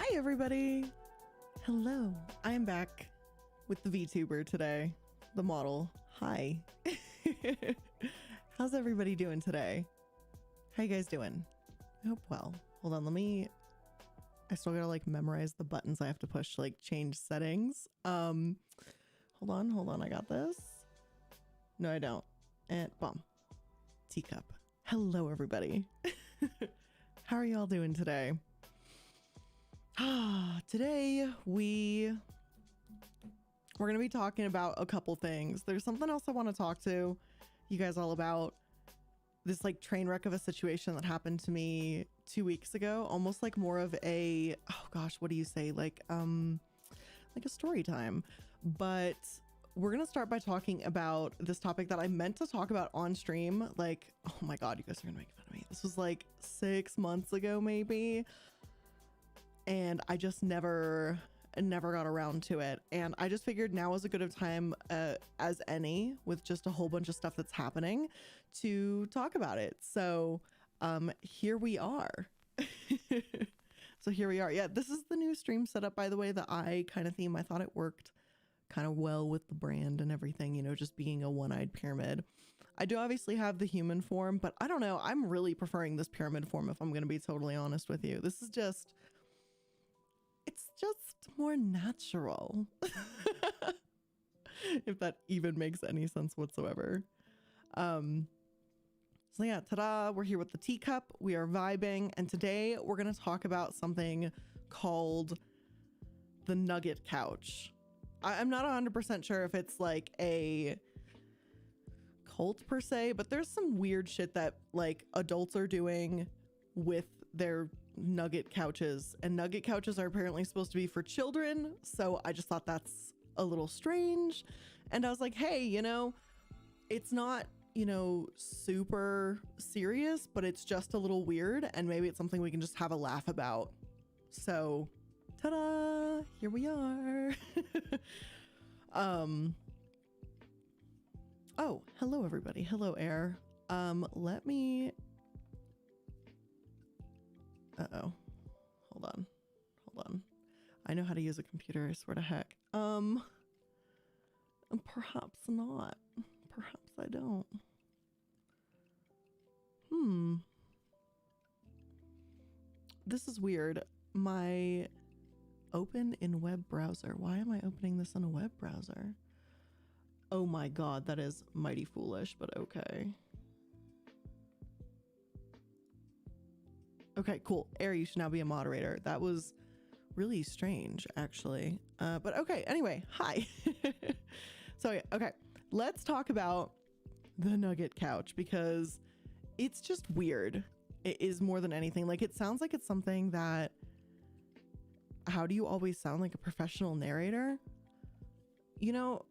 Hi, everybody. Hello. I am back with the VTuber today, the model. Hi. How's everybody doing today? How you guys doing? I hope well. Hold on, I still gotta like memorize the buttons I have to push to like change settings. Hold on, I got this. No, I don't. And boom. Teacup. Hello, everybody. How are y'all doing today? Today we're going to be talking about a couple things. There's something else I want to talk to you guys all about. This like train wreck of a situation that happened to me 2 weeks ago, almost like more of a, oh gosh, what do you say? Like a story time. But we're going to start by talking about this topic that I meant to talk about on stream. Like, oh my God, you guys are going to make fun of me. This was like 6 months ago, maybe. And I just never got around to it. And I just figured now is as good a time as any, with just a whole bunch of stuff that's happening, to talk about it. So here we are. Yeah, this is the new stream setup, by the way, the eye kind of theme. I thought it worked kind of well with the brand and everything, you know, just being a one-eyed pyramid. I do obviously have the human form, but I don't know. I'm really preferring this pyramid form, if I'm going to be totally honest with you. This is just... it's just more natural. If that even makes any sense whatsoever. So yeah, ta-da, we're here with the teacup. We are vibing. And today we're going to talk about something called the Nugget couch. I'm not 100% sure if it's like a cult per se, but there's some weird shit that like adults are doing with their Nugget couches, and Nugget couches are apparently supposed to be for children. So I just thought that's a little strange. And I was like, hey, you know, it's not, you know, super serious, but it's just a little weird. And maybe it's something we can just have a laugh about. So ta-da, here we are. Oh, hello everybody. Hello, Air. Let me... uh-oh. Hold on. I know how to use a computer, I swear to heck. Perhaps not. Perhaps I don't. This is weird. My open in web browser. Why am I opening this in a web browser? Oh my God, that is mighty foolish, but okay. Okay, cool. Air, you should now be a moderator. That was really strange, actually. But okay, anyway, hi. So, okay, let's talk about the Nugget couch, because it's just weird. It is more than anything. Like, it sounds like it's something that... how do you always sound like a professional narrator? You know,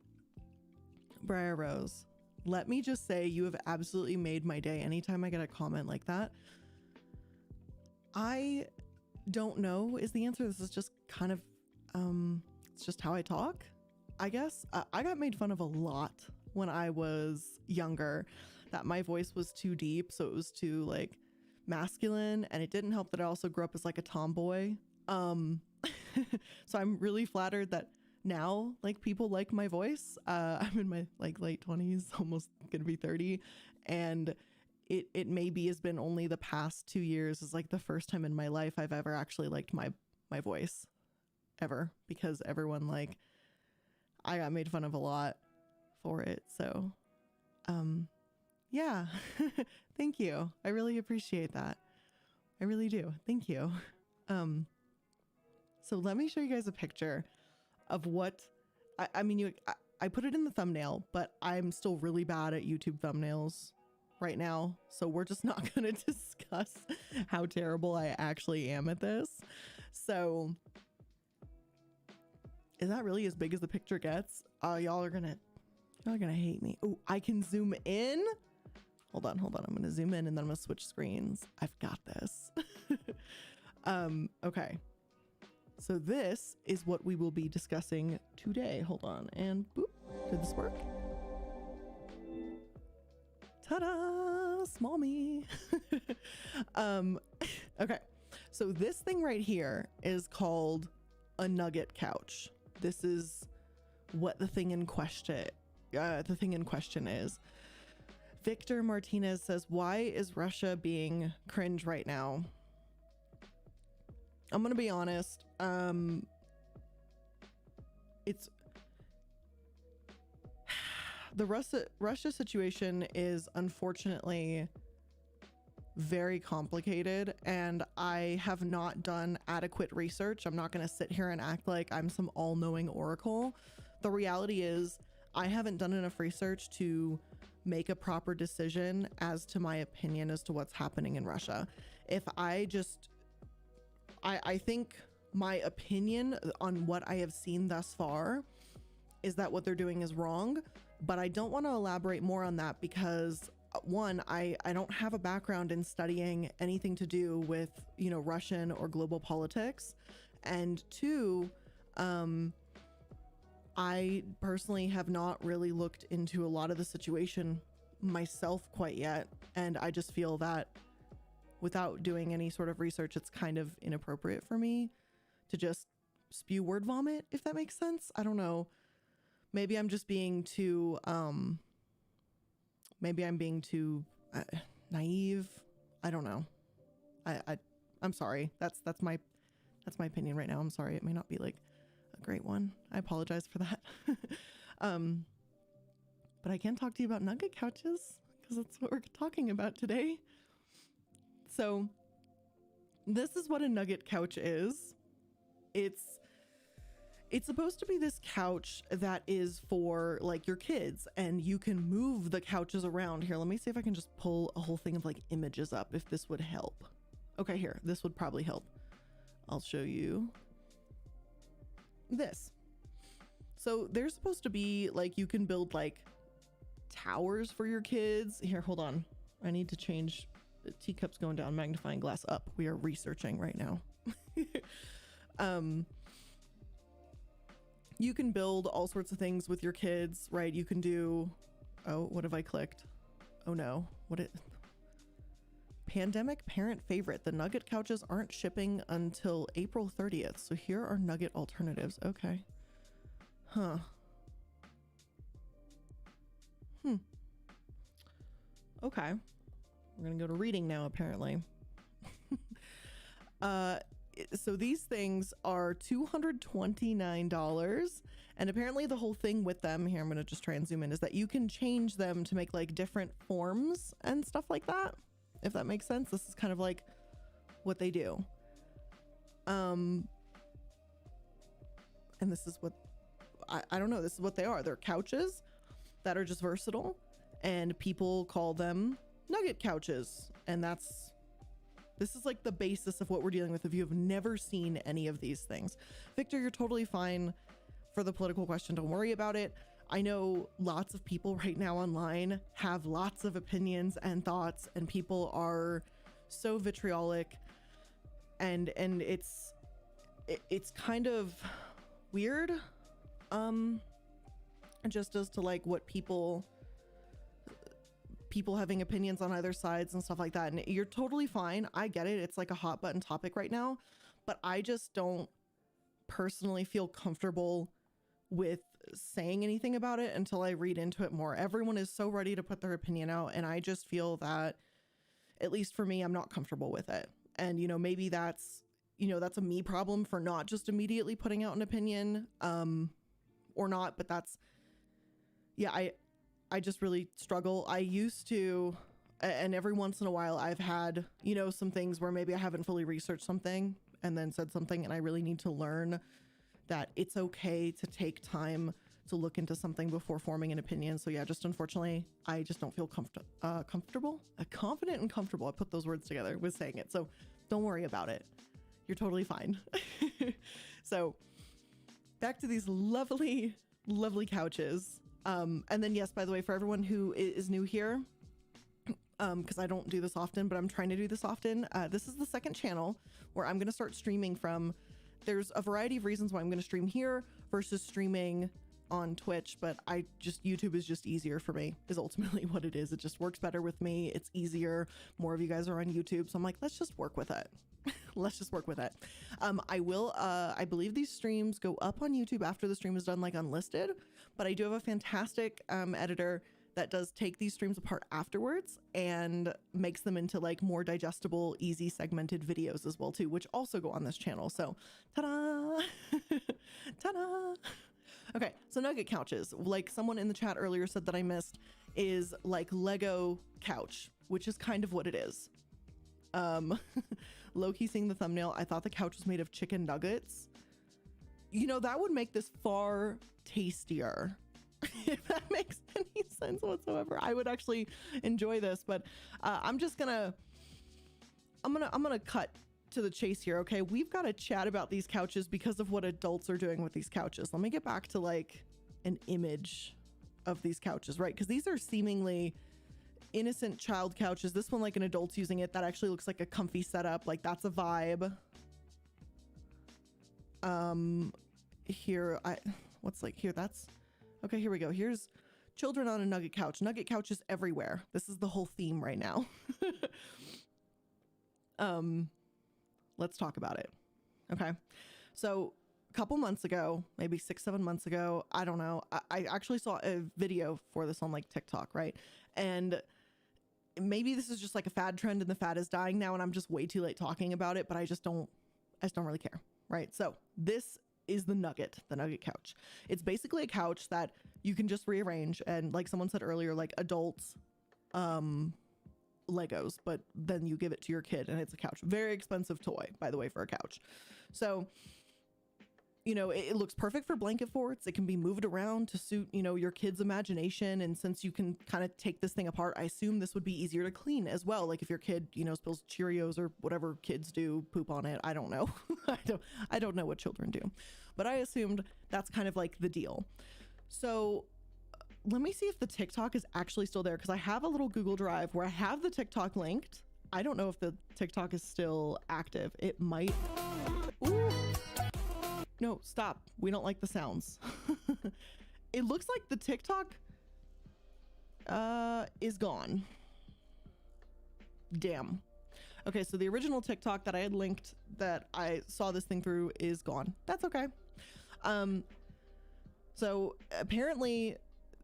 Briar Rose, let me just say you have absolutely made my day anytime I get a comment like that. I don't know is the answer. This is just kind of, it's just how I talk, I guess. I got made fun of a lot when I was younger, that my voice was too deep. So it was too like masculine, and it didn't help that I also grew up as like a tomboy. So I'm really flattered that now like people like my voice. I'm in my like late 20s, almost gonna be 30. And it maybe has been only the past 2 years is like the first time in my life I've ever actually liked my voice ever, because everyone like, I got made fun of a lot for it. So, yeah, thank you. I really appreciate that. I really do. Thank you. So let me show you guys a picture of what, I mean, I put it in the thumbnail, but I'm still really bad at YouTube thumbnails right now, so we're just not going to discuss how terrible I actually am at this. So is that really as big as the picture gets? Y'all are gonna hate me. Oh, I can zoom in. Hold on, I'm gonna zoom in and then I'm gonna switch screens. I've got this. Okay, so this is what we will be discussing today. Hold on, and boop, did this work? Ta-da, small me. Okay, So this thing right here is called a Nugget couch. This is what the thing in question is. Victor Martinez says, why is Russia being cringe right now? I'm gonna be honest. It's the Russia situation is unfortunately very complicated, and I have not done adequate research. I'm not going to sit here and act like I'm some all-knowing oracle. The reality is I haven't done enough research to make a proper decision as to my opinion as to what's happening in Russia. If I think my opinion on what I have seen thus far is that what they're doing is wrong, but I don't want to elaborate more on that because one, I don't have a background in studying anything to do with, Russian or global politics. And two, I personally have not really looked into a lot of the situation myself quite yet. And I just feel that without doing any sort of research, it's kind of inappropriate for me to just spew word vomit, if that makes sense. I don't know. Maybe I'm just being too, maybe I'm being too naive. I don't know. I'm sorry. That's my opinion right now. I'm sorry. It may not be like a great one. I apologize for that. But I can talk to you about Nugget couches because that's what we're talking about today. So this is what a Nugget couch is. It's supposed to be this couch that is for like your kids, and you can move the couches around. Here, let me see if I can just pull a whole thing of like images up, if this would help. Okay, here, this would probably help. I'll show you this. So they're supposed to be like, you can build like towers for your kids. Here, hold on. I need to change the teacups going down, magnifying glass up. We are researching right now. You can build all sorts of things with your kids, right? You can do, oh, what have I clicked? Oh no, pandemic parent favorite. The Nugget couches aren't shipping until April 30th. So here are Nugget alternatives. Okay. Huh. Okay. We're gonna go to reading now, apparently. So these things are $229, and apparently the whole thing with them, here I'm gonna just try and zoom in, is that you can change them to make like different forms and stuff like that, if that makes sense. This is kind of like what they do. And this is what I don't know, this is what they are. They're couches that are just versatile, and people call them Nugget couches, and this is like the basis of what we're dealing with if you have never seen any of these things. Victor, you're totally fine for the political question. Don't worry about it. I know lots of people right now online have lots of opinions and thoughts, and people are so vitriolic, and it's kind of weird, just as to like what people having opinions on either sides and stuff like that. And you're totally fine. I get it. It's like a hot button topic right now, but I just don't personally feel comfortable with saying anything about it until I read into it more. Everyone is so ready to put their opinion out, and I just feel that, at least for me, I'm not comfortable with it. And, maybe that's a me problem for not just immediately putting out an opinion, or not, but I just really struggle. I used to, and every once in a while I've had, some things where maybe I haven't fully researched something and then said something, and I really need to learn that it's okay to take time to look into something before forming an opinion. So yeah, just unfortunately, I just don't feel confident and comfortable. I put those words together with saying it. So don't worry about it. You're totally fine. So back to these lovely, lovely couches. And then yes, by the way, for everyone who is new here, because I don't do this often, but I'm trying to do this often. This is the second channel where I'm going to start streaming from. There's a variety of reasons why I'm going to stream here versus streaming on Twitch, but YouTube is just easier for me, is ultimately what it is. It just works better with me. It's easier. More of you guys are on YouTube. So I'm like, let's just work with it. let's just work with it. I believe these streams go up on YouTube after the stream is done, like unlisted, but I do have a fantastic editor that does take these streams apart afterwards and makes them into like more digestible, easy segmented videos as well too, which also go on this channel. So ta-da, ta-da. Okay, so Nugget couches, like someone in the chat earlier said that I missed, is like Lego couch, which is kind of what it is. Low-key seeing the thumbnail, I thought the couch was made of chicken nuggets. You know, that would make this far tastier. If that makes any sense whatsoever. I would actually enjoy this, but I'm gonna cut to the chase here. Okay, we've got to chat about these couches because of what adults are doing with these couches. Let me get back to like an image of these couches, right? Because these are seemingly innocent child couches. This one, like an adult's using it, that actually looks like a comfy setup. Like that's a vibe. Here, that's okay. Here we go. Here's children on a Nugget couch. Nugget couches everywhere. This is the whole theme right now. Let's talk about it. Okay. So a couple months ago, maybe 6-7 months ago, I don't know. I actually saw a video for this on like TikTok, right? And maybe this is just like a fad trend and the fad is dying now and I'm just way too late talking about it, but I just don't really care, right? So this is the Nugget couch. It's basically a couch that you can just rearrange, and like someone said earlier, like adults Legos, but then you give it to your kid and it's a couch. Very expensive toy, by the way, for a couch. So, you know, it looks perfect for blanket forts. It can be moved around to suit, you know, your kid's imagination. And since you can kind of take this thing apart, I assume this would be easier to clean as well. Like if your kid, you know, spills Cheerios or whatever kids do, poop on it. I don't know. I don't know what children do, but I assumed that's kind of like the deal. So let me see if the TikTok is actually still there, because I have a little Google Drive where I have the TikTok linked. I don't know if the TikTok is still active. It might. Ooh. No, stop. We don't like the sounds. It looks like the TikTok is gone. Damn. Okay, so the original TikTok that I had linked that I saw this thing through is gone. That's okay. So apparently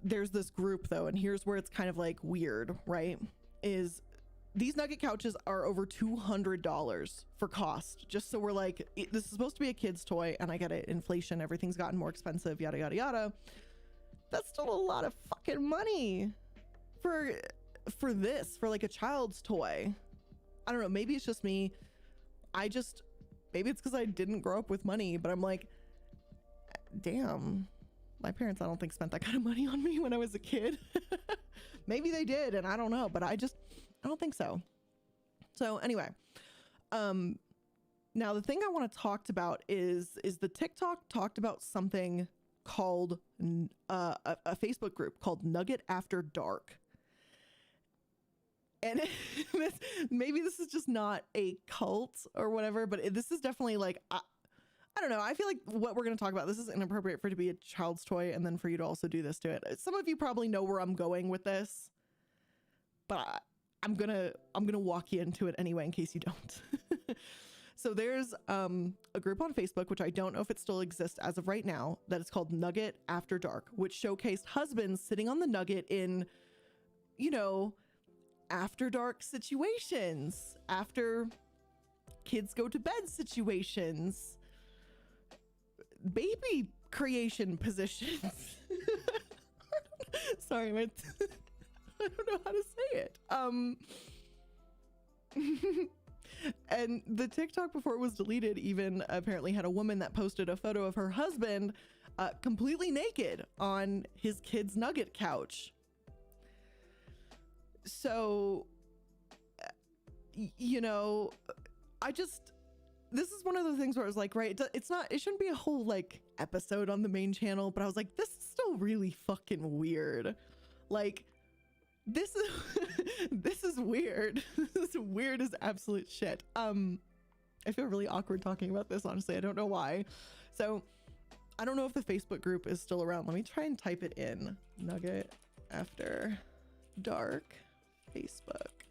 there's this group though, and here's where it's kind of like weird, right? Is these Nugget couches are over $200 for cost. Just so we're like, this is supposed to be a kid's toy, and I get it, inflation, everything's gotten more expensive, yada yada yada. That's still a lot of fucking money for this, for like a child's toy. I don't know, maybe it's just me. Maybe it's because I didn't grow up with money, but I'm like, damn, my parents I don't think spent that kind of money on me when I was a kid. Maybe they did, and I don't know, but I don't think so. So anyway, now the thing I want to talk about is the TikTok talked about something called a Facebook group called Nugget After Dark. And maybe this is just not a cult or whatever, but this is definitely like, I don't know. I feel like what we're going to talk about, this is inappropriate for it to be a child's toy and then for you to also do this to it. Some of you probably know where I'm going with this, but I'm going to walk you into it anyway, in case you don't. So there's a group on Facebook, which I don't know if it still exists as of right now, that is called Nugget After Dark, which showcased husbands sitting on the Nugget in, you know, after dark situations, after kids go to bed situations, baby creation positions. Sorry, I don't know how to say it. And the TikTok, before it was deleted, even apparently had a woman that posted a photo of her husband completely naked on his kid's Nugget couch. So, you know, this is one of the things where I was like, right, it shouldn't be a whole like episode on the main channel, but I was like, this is still really fucking weird. Like, this is weird. This is weird as absolute shit. I feel really awkward talking about this, honestly. I don't know why. So I don't know if the Facebook group is still around. Let me try and type it in. Nugget After Dark Facebook.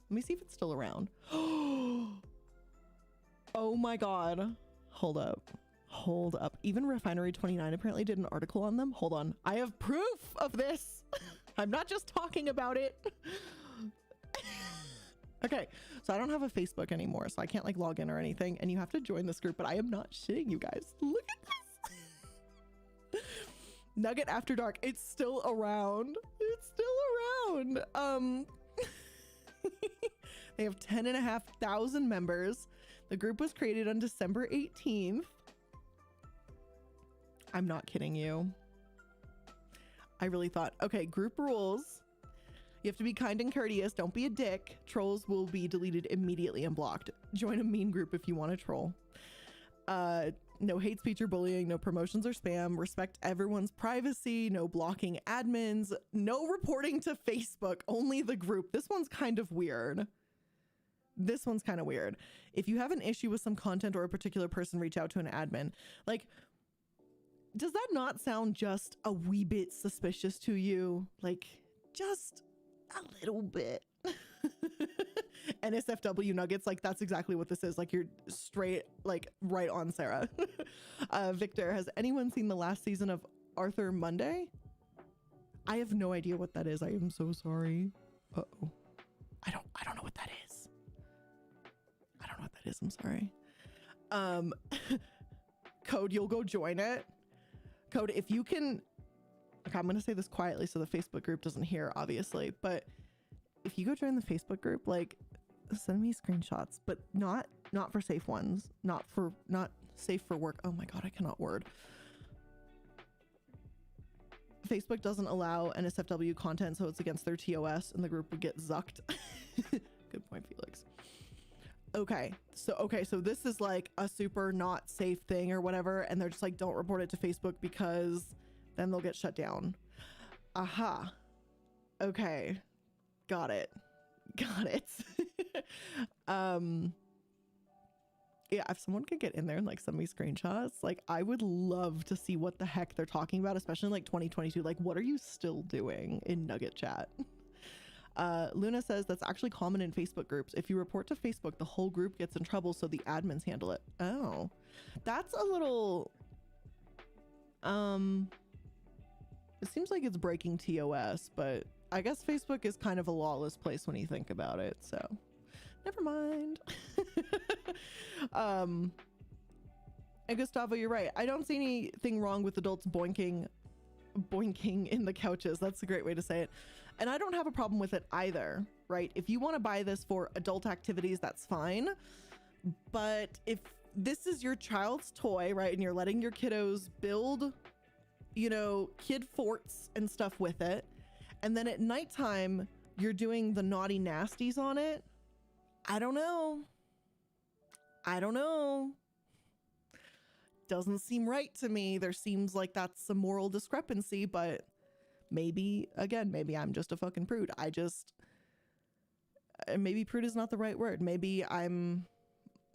Let me see if it's still around. Oh my God. Hold up. Even Refinery 29 apparently did an article on them. Hold on. I have proof of this. I'm not just talking about it. Okay, so I don't have a Facebook anymore, so I can't like log in or anything, and you have to join this group, but I am not shitting you guys. Look at this. Nugget After Dark. It's still around. It's still around. They have 10,500 members. The group was created on December 18th. I'm not kidding you. I really thought, okay, group rules. You have to be kind and courteous. Don't be a dick. Trolls will be deleted immediately and blocked. Join a mean group if you want to troll. No hate speech or bullying. No promotions or spam. Respect everyone's privacy. No blocking admins. No reporting to Facebook. Only the group. This one's kind of weird. This one's kind of weird. If you have an issue with some content or a particular person, reach out to an admin. Like, does that not sound just a wee bit suspicious to you? Like, just a little bit. NSFW Nuggets, like that's exactly what this is. Like you're straight, like right on, Sarah. Victor, has anyone seen the last season of Arthur Monday? I have no idea what that is. I am so sorry. Uh-oh. I don't know what that is. I don't know what that is. I'm sorry. Code, you'll go join it. Code, if you can, okay, I'm going to say this quietly so the Facebook group doesn't hear, obviously, but if you go join the Facebook group, like send me screenshots, but not for safe ones, not safe for work. Oh my God, I cannot word. Facebook doesn't allow NSFW content, so it's against their TOS and the group would get zucked. Good point, Felix. Okay, so this is like a super not safe thing or whatever, and they're just like, don't report it to Facebook because then they'll get shut down. Aha. Okay. Got it. Yeah, if someone could get in there and like send me screenshots, like I would love to see what the heck they're talking about, especially in like 2022. Like, what are you still doing in Nugget chat? Luna says that's actually common in Facebook groups. If you report to Facebook, the whole group gets in trouble, so the admins handle it. Oh, that's a little, it seems like it's breaking TOS, but I guess Facebook is kind of a lawless place when you think about it, so never mind. And Gustavo, you're right. I don't see anything wrong with adults boinking in the couches. That's a great way to say it. And I don't have a problem with it either, right? If you want to buy this for adult activities, that's fine. But if this is your child's toy, right, and you're letting your kiddos build, you know, kid forts and stuff with it, and then at nighttime you're doing the naughty nasties on it, I don't know. Doesn't seem right to me. There seems like that's a moral discrepancy, but maybe I'm just a fucking prude. Maybe prude is not the right word. Maybe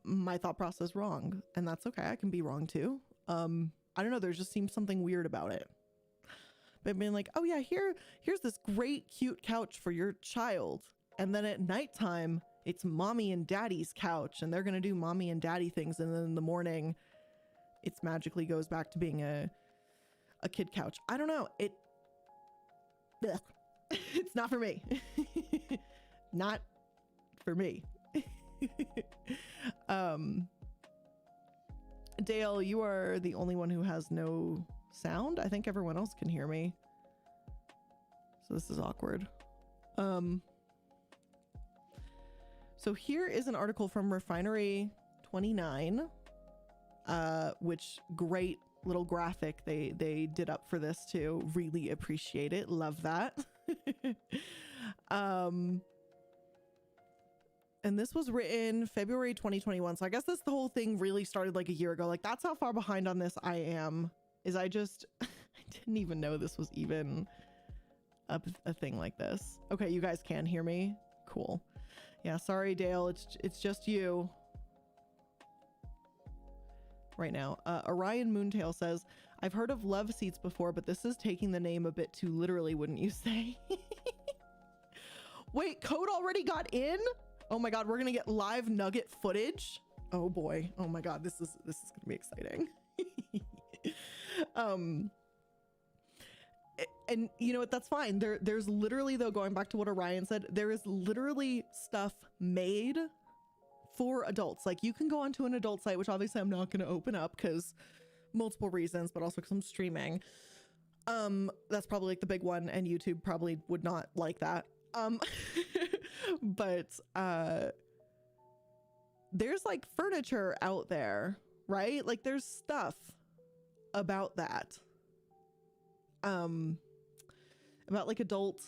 my thought process wrong, and that's okay. I can be wrong too. I don't know. There just seems something weird about it. But being like, oh yeah, here's this great cute couch for your child, and then at nighttime it's mommy and daddy's couch, and they're gonna do mommy and daddy things, and then in the morning it magically goes back to being a kid couch. I don't know. It's not for me. Not for me. Dale, you are the only one who has no sound. I think everyone else can hear me. So this is awkward. So here is an article from Refinery 29, which great little graphic they did up for this too. Really appreciate it. Love that. And this was written February 2021. So I guess the whole thing really started like a year ago. Like that's how far behind on this I am. I didn't even know this was even a thing like this. Okay, you guys can hear me. Cool. Yeah, sorry, Dale. It's just you right now. Orion Moontail says, I've heard of love seats before, but this is taking the name a bit too literally, wouldn't you say? Wait, code already got in? Oh my God, we're gonna get live Nugget footage. Oh boy. Oh my God. This is gonna be exciting. um and you know what, that's fine. There's literally, though, going back to what Orion said, there is literally stuff made for adults. Like, you can go onto an adult site, which obviously I'm not going to open up because multiple reasons, but also because I'm streaming. That's probably like the big one, and YouTube probably would not like that. But there's like furniture out there, right? Like, there's stuff about that. About like adult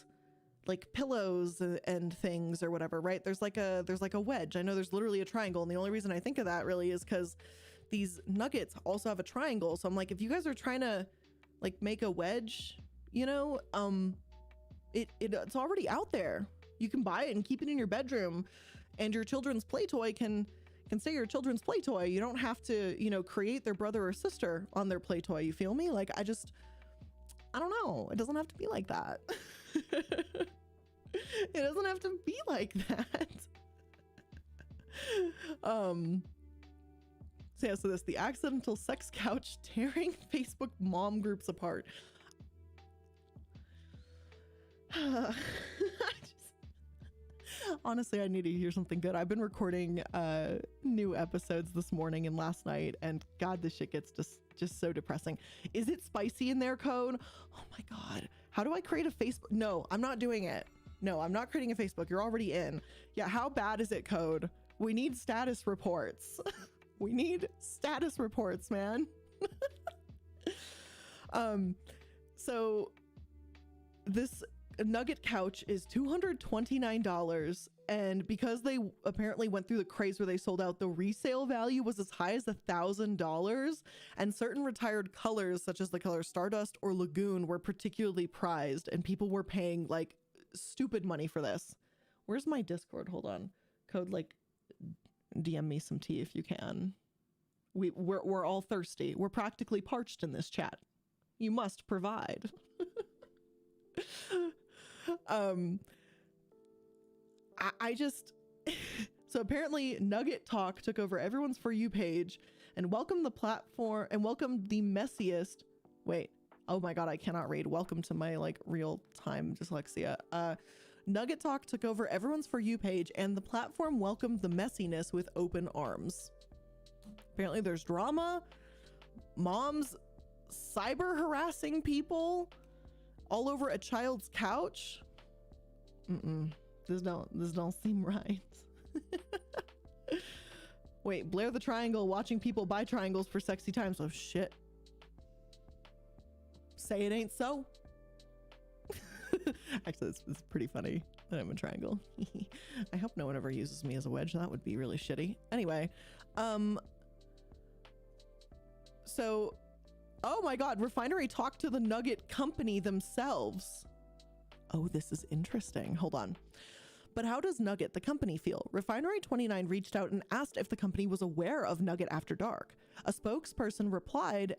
like pillows and things or whatever, right? There's like a wedge. I know there's literally a triangle, and the only reason I think of that really is because these nuggets also have a triangle. So I'm like, if you guys are trying to like make a wedge, you know, it's already out there. You can buy it and keep it in your bedroom, and your children's play toy can stay your children's play toy. You don't have to, you know, create their brother or sister on their play toy. You feel me? Like, I don't know. It doesn't have to be like that. It doesn't have to be like that. So yeah, so this, the accidental sex couch tearing Facebook mom groups apart. Honestly, I need to hear something good. I've been recording new episodes this morning and last night, and God, this shit gets just so depressing. Is it spicy in there, Code? Oh my God. How do I create a Facebook? No, I'm not doing it. No, I'm not creating a Facebook. You're already in. Yeah, how bad is it, Code? We need status reports. We need status reports, man. So this Nugget couch is $229, and because they apparently went through the craze where they sold out, the resale value was as high as $1,000, and certain retired colors such as the color Stardust or Lagoon were particularly prized, and people were paying like stupid money for this. Where's my Discord? Hold on. Code, like, DM me some tea if you can. We're all thirsty. We're practically parched in this chat. You must provide. I just so apparently Nugget Talk took over everyone's For You page and welcomed the platform and welcomed the messiest. Wait, oh my God, I cannot read. Welcome to my like real time dyslexia. Nugget Talk took over everyone's For You page, and the platform welcomed the messiness with open arms. Apparently there's drama, moms cyber harassing people all over a child's couch. This don't seem right. Wait, Blair the Triangle watching people buy triangles for sexy times. Oh shit. Say it ain't so. Actually, it's pretty funny that I'm a triangle. I hope no one ever uses me as a wedge. That would be really shitty. Anyway, so, oh my God, Refinery talked to the Nugget company themselves. Oh, this is interesting. Hold on. But how does Nugget, the company, feel? Refinery 29 reached out and asked if the company was aware of Nugget After Dark. A spokesperson replied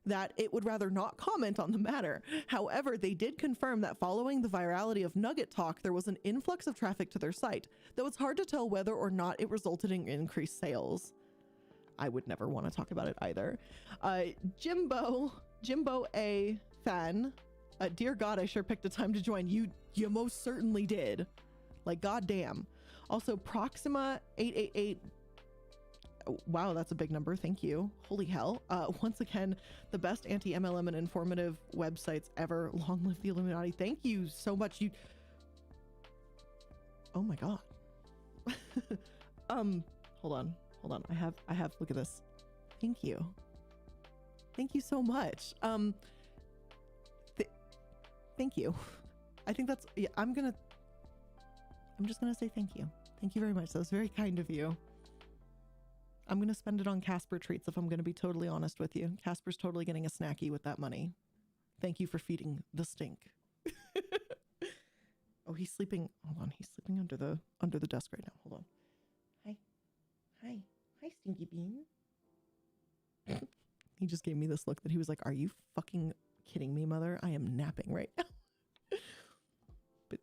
that it would rather not comment on the matter. However, they did confirm that following the virality of Nugget Talk, there was an influx of traffic to their site, though it's hard to tell whether or not it resulted in increased sales. I would never want to talk about it either. Jimbo A. Fan, dear God, I sure picked a time to join. You most certainly did. Like, goddamn. Also, Proxima 888. Wow, that's a big number. Thank you. Holy hell. Once again, the best anti-MLM and informative websites ever. Long live the Illuminati. Thank you so much. You. Oh my God. Hold on. I have, look at this. Thank you. Thank you so much. Thank you. I think that's, yeah, I'm just gonna say thank you. Thank you very much. That was very kind of you. I'm gonna spend it on Casper treats if I'm gonna be totally honest with you. Casper's totally getting a snacky with that money. Thank you for feeding the stink. Oh, he's sleeping. Hold on, he's sleeping under the desk right now. Hold on. Hi, Stinky Bean. He just gave me this look that he was like, "Are you fucking kidding me, mother? I am napping right now." But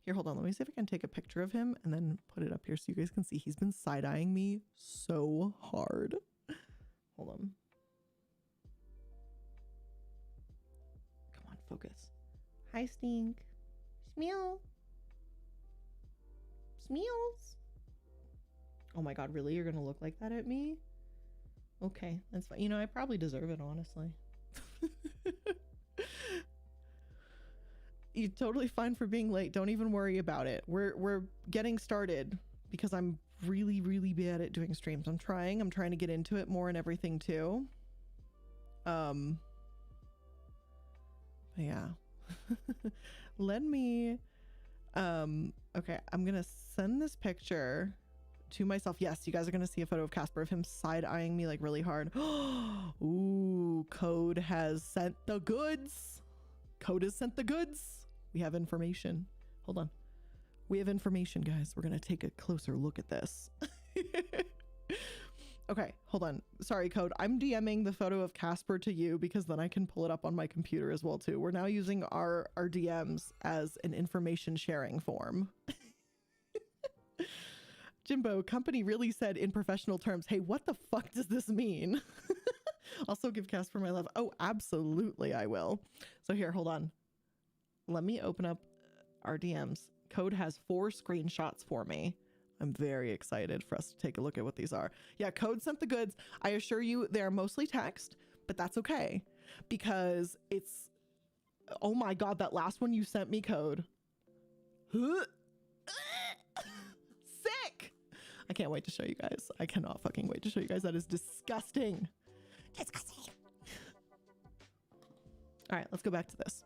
Here, hold on. Let me see if I can take a picture of him and then put it up here so you guys can see. He's been side-eyeing me so hard. Hold on. Come on, focus. Hi, Stink. Smeal. Smeals. Oh my God, really? You're gonna look like that at me? Okay, that's fine. You know, I probably deserve it, honestly. You're totally fine for being late. Don't even worry about it. We're getting started because I'm really, really bad at doing streams. I'm trying to get into it more and everything too. Yeah. Let me, okay, I'm gonna send this picture to myself. Yes, you guys are gonna see a photo of Casper of him side-eyeing me like really hard. Ooh, Code has sent the goods. Code has sent the goods. We have information. Hold on. We have information, guys. We're gonna take a closer look at this. Okay, hold on. Sorry, Code. I'm DMing the photo of Casper to you because then I can pull it up on my computer as well too. We're now using our DMs as an information sharing form. Jimbo, company really said in professional terms, hey, what the fuck does this mean? Also give Casper my love. Oh, absolutely I will. So here, hold on. Let me open up our DMs. Code has 4 screenshots for me. I'm very excited for us to take a look at what these are. Yeah, Code sent the goods. I assure you they are mostly text, but that's okay because it's, oh my God, that last one you sent me, Code. Sick. I can't wait to show you guys. I cannot fucking wait to show you guys. That is disgusting. Disgusting. All right, let's go back to this.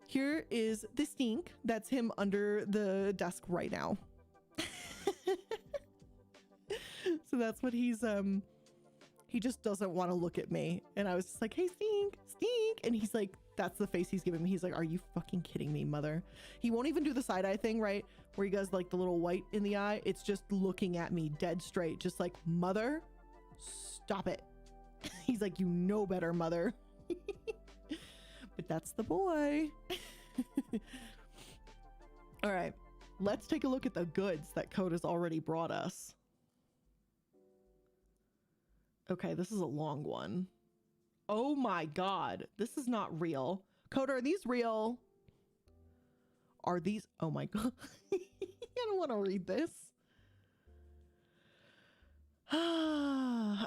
Here is the Stink. That's him under the desk right now. So that's what he's he just doesn't want to look at me, and I was just like, hey, Stink, Stink, and he's like, that's the face he's giving me. He's like, are you fucking kidding me, mother? He won't even do the side eye thing, right, where he does like the little white in the eye. It's just looking at me dead straight, just like, mother, stop it. He's like, you know better, mother. But that's the boy. All right, let's take a look at the goods that Code has already brought us. Okay, this is a long one. Oh my God, this is not real. Code, are these real? Are these, oh my God. I don't want to read this.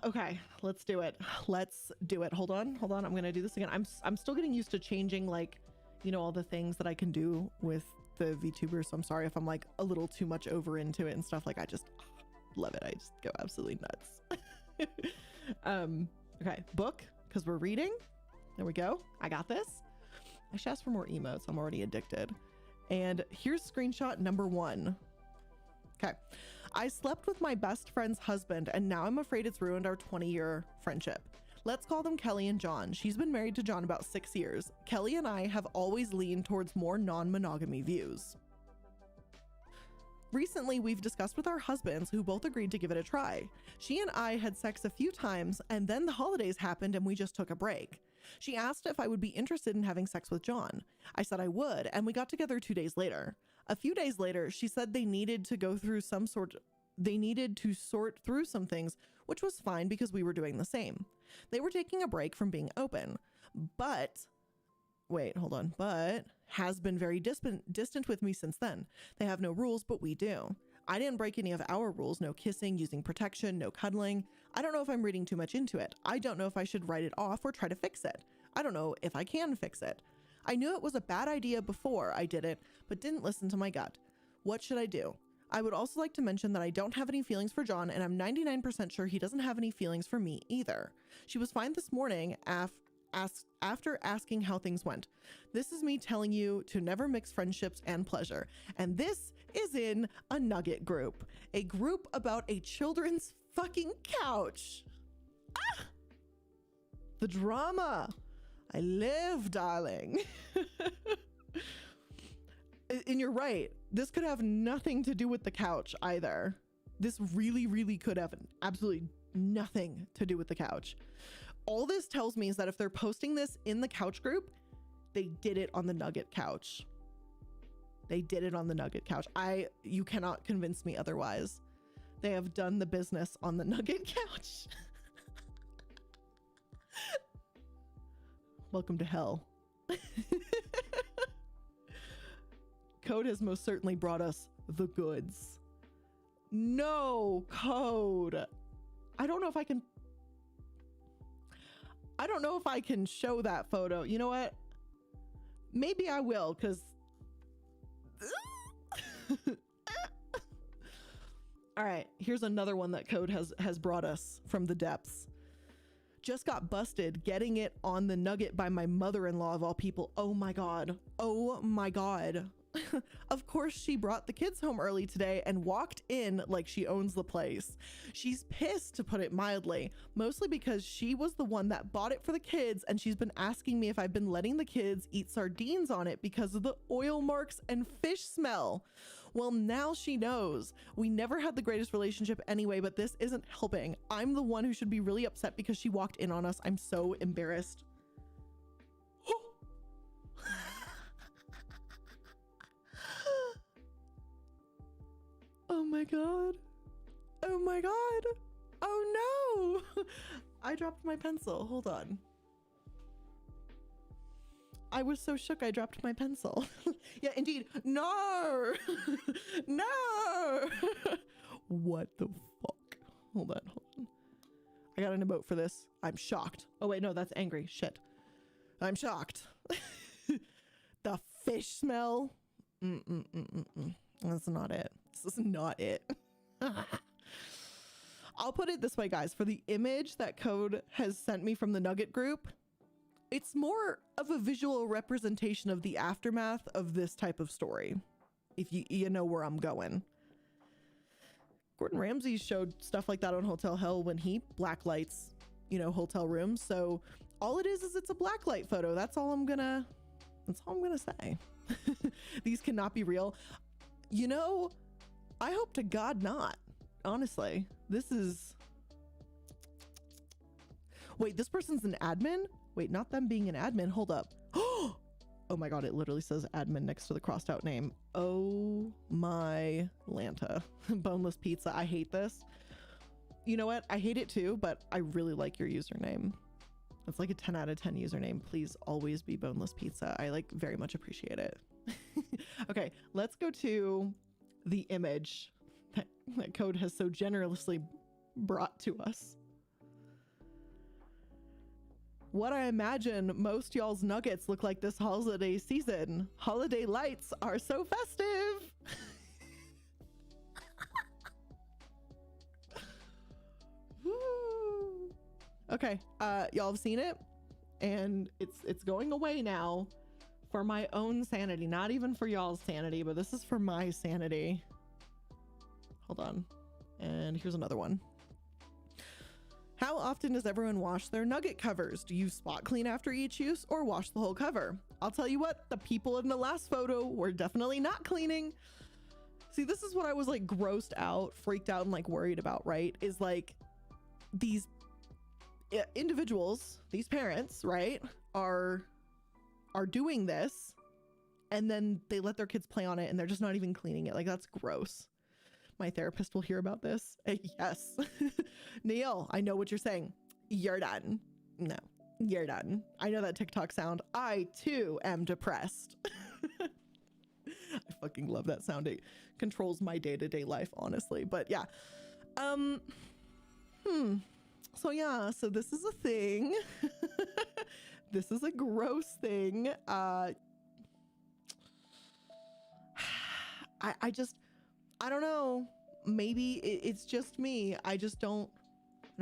Okay, let's do it. Let's do it. Hold on. I'm gonna do this again. I'm still getting used to changing, like, you know, all the things that I can do with the VTuber. So I'm sorry if I'm like a little too much over into it and stuff. Like, I just love it. I just go absolutely nuts. Okay, book, because we're reading. There we go. I got this. I should ask for more emotes. I'm already addicted. And here's screenshot number 1. Okay. I slept with my best friend's husband, and now I'm afraid it's ruined our 20-year friendship. Let's call them Kelly and John. She's been married to John about 6 years. Kelly and I have always leaned towards more non-monogamy views. Recently, we've discussed with our husbands, who both agreed to give it a try. She and I had sex a few times, and then the holidays happened and we just took a break. She asked if I would be interested in having sex with John. I said I would, and we got together 2 days later. A few days later, she said they needed to sort through some things, which was fine because we were doing the same. They were taking a break from being open, but has been very distant with me since then. They have no rules, but we do. I didn't break any of our rules. No kissing, using protection, no cuddling. I don't know if I'm reading too much into it. I don't know if I should write it off or try to fix it. I don't know if I can fix it. I knew it was a bad idea before I did it, but didn't listen to my gut. What should I do? I would also like to mention that I don't have any feelings for John, and I'm 99% sure he doesn't have any feelings for me either. She was fine this morning after asking how things went. This is me telling you to never mix friendships and pleasure. And this is in a Nugget group. A group about a children's fucking couch. Ah! The drama. I live, darling. And you're right. This could have nothing to do with the couch either. This really, really could have absolutely nothing to do with the couch. All this tells me is that if they're posting this in the couch group, they did it on the Nugget couch. They did it on the Nugget couch. You cannot convince me otherwise. They have done the business on the Nugget couch. Welcome to hell. Code has most certainly brought us the goods. No, Code. I don't know if I can show that photo. You know what? Maybe I will, because all right, here's another one that Code has brought us from the depths. Just got busted getting it on the Nugget by my mother-in-law of all people. Oh my god. Oh my god. Of course she brought the kids home early today and walked in like she owns the place. She's pissed, to put it mildly, mostly because she was the one that bought it for the kids, and she's been asking me if I've been letting the kids eat sardines on it because of the oil marks and fish smell. Well, now she knows. We never had the greatest relationship anyway, but this isn't helping. I'm the one who should be really upset because she walked in on us. I'm so embarrassed. Oh my god. Oh my god. Oh no. I dropped my pencil. Hold on. I was so shook I dropped my pencil. Yeah, indeed. No. No. What the fuck? Hold on. I got an emote for this. I'm shocked. Oh wait, no, that's angry. Shit. I'm shocked. The fish smell. That's not it. This is not it. I'll put it this way, guys. For the image that Code has sent me from the Nugget group, it's more of a visual representation of the aftermath of this type of story. If you know where I'm going. Gordon Ramsay showed stuff like that on Hotel Hell when he blacklights, hotel rooms. So all it is it's a blacklight photo. That's all I'm gonna say. These cannot be real. I hope to God not. Honestly, this is... Wait, this person's an admin? Wait, not them being an admin. Hold up. Oh my god, it literally says admin next to the crossed out name. Oh my Lanta. Boneless pizza. I hate this. You know what? I hate it too, but I really like your username. It's like a 10 out of 10 username. Please always be boneless pizza. I very much appreciate it. Okay, let's go to the image that Code has so generously brought to us. What I imagine most y'all's nuggets look like this holiday season. Holiday lights are so festive. Woo. Okay, y'all have seen it, and it's going away now for my own sanity, not even for y'all's sanity, but this is for my sanity. Hold on. And here's another one. How often does everyone wash their Nugget covers? Do you spot clean after each use or wash the whole cover? I'll tell you what, the people in the last photo were definitely not cleaning. See, this is what I was grossed out, freaked out, and worried about, right? Is these individuals, these parents, right, are doing this, and then they let their kids play on it and they're just not even cleaning it. That's gross. My therapist will hear about this. Yes. Neil, I know what you're saying. You're done. No, you're done. I know that TikTok sound. I too am depressed. I fucking love that sound. It controls my day-to-day life, honestly. But yeah. So yeah, so this is a thing. This is a gross thing. I don't know. Maybe it's just me. I don't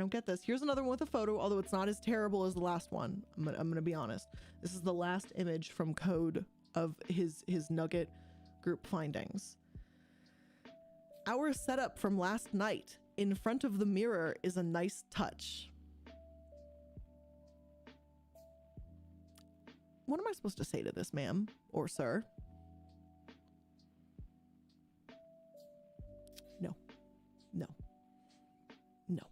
get this. Here's another one with a photo, although it's not as terrible as the last one. I'm gonna be honest. This is the last image from Code of his Nugget group findings. Our setup from last night in front of the mirror is a nice touch. What am I supposed to say to this, ma'am or sir? No. No. No.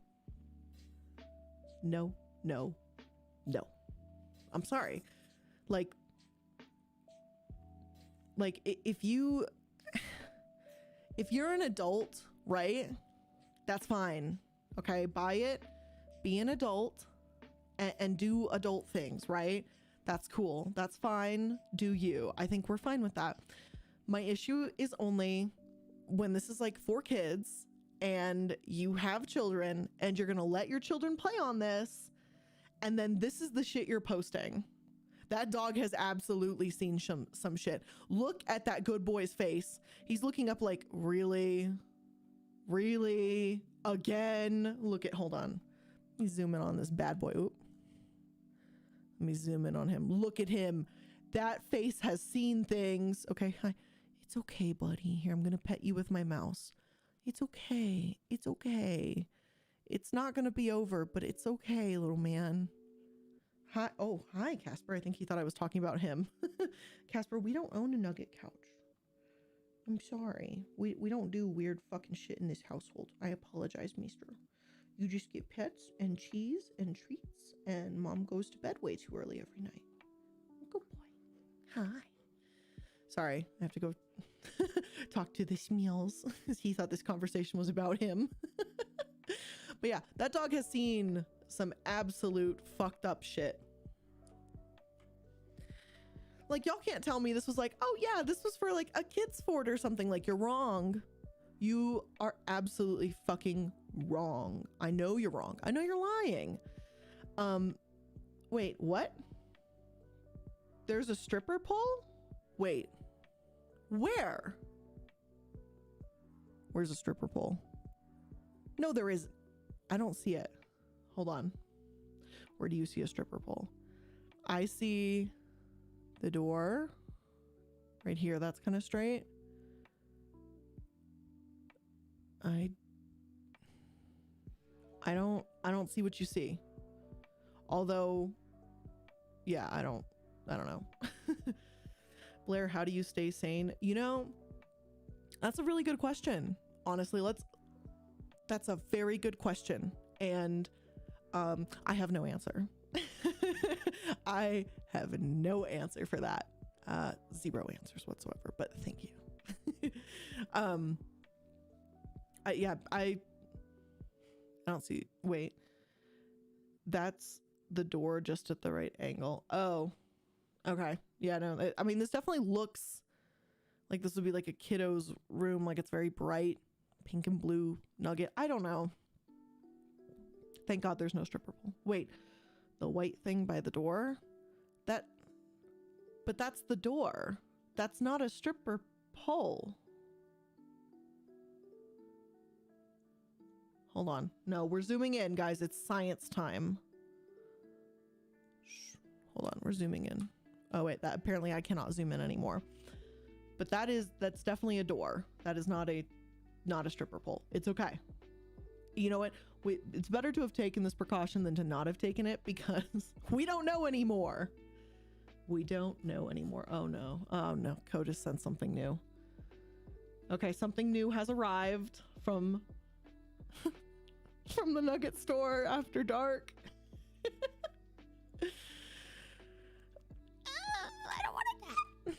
No. No. No. I'm sorry. Like if you're an adult, right? That's fine. Okay, buy it, be an adult, and do adult things, right? That's cool. That's fine. Do you. I think we're fine with that. My issue is only when this is like for kids and you have children and you're going to let your children play on this. And then this is the shit you're posting. That dog has absolutely seen some shit. Look at that good boy's face. He's looking up like, really? Really? Again? Hold on. Let me zoom in on this bad boy. Oop. Let me zoom in on him. Look at him. That face has seen things. Okay, hi. It's okay, buddy. Here, I'm going to pet you with my mouse. It's okay. It's okay. It's not going to be over, but it's okay, little man. Hi. Oh, hi, Casper. I think he thought I was talking about him. Casper, we don't own a Nugget couch. I'm sorry. We don't do weird fucking shit in this household. I apologize, mister. You just get pets and cheese and treats, and mom goes to bed way too early every night. Good boy. Hi. Sorry, I have to go talk to the Smeals. He thought this conversation was about him. But yeah, that dog has seen some absolute fucked up shit. Like, y'all can't tell me this was like, oh yeah, this was for like a kid's sport or something. Like, you're wrong. You are absolutely fucking wrong. I know you're wrong. I know you're lying. Wait, what? There's a stripper pole? Wait, where? Where's a stripper pole? No, there is. I don't see it. Hold on. Where do you see a stripper pole? I see the door right here. That's kind of straight. I don't see what you see. Although, yeah, I don't know. Blair, how do you stay sane? You know, that's a really good question. Honestly, that's a very good question. And I have no answer. I have no answer for that. Zero answers whatsoever, but thank you. I don't see. Wait, that's the door just at the right angle. Oh, okay. Yeah, no, I mean, this definitely looks like this would be like a kiddo's room. Like, it's very bright, pink and blue Nugget. I don't know. Thank God there's no stripper pole. Wait, the white thing by the door? But that's the door. That's not a stripper pole. Hold on. No, we're zooming in, guys. It's science time. Shh. Hold on, we're zooming in. Oh wait, that apparently I cannot zoom in anymore. But that's definitely a door. That is not a stripper pole. It's okay. You know what? It's better to have taken this precaution than to not have taken it, because we don't know anymore. We don't know anymore. Oh no. Oh no. Code just sent something new. Okay, something new has arrived from the Nugget store after dark. I don't want it.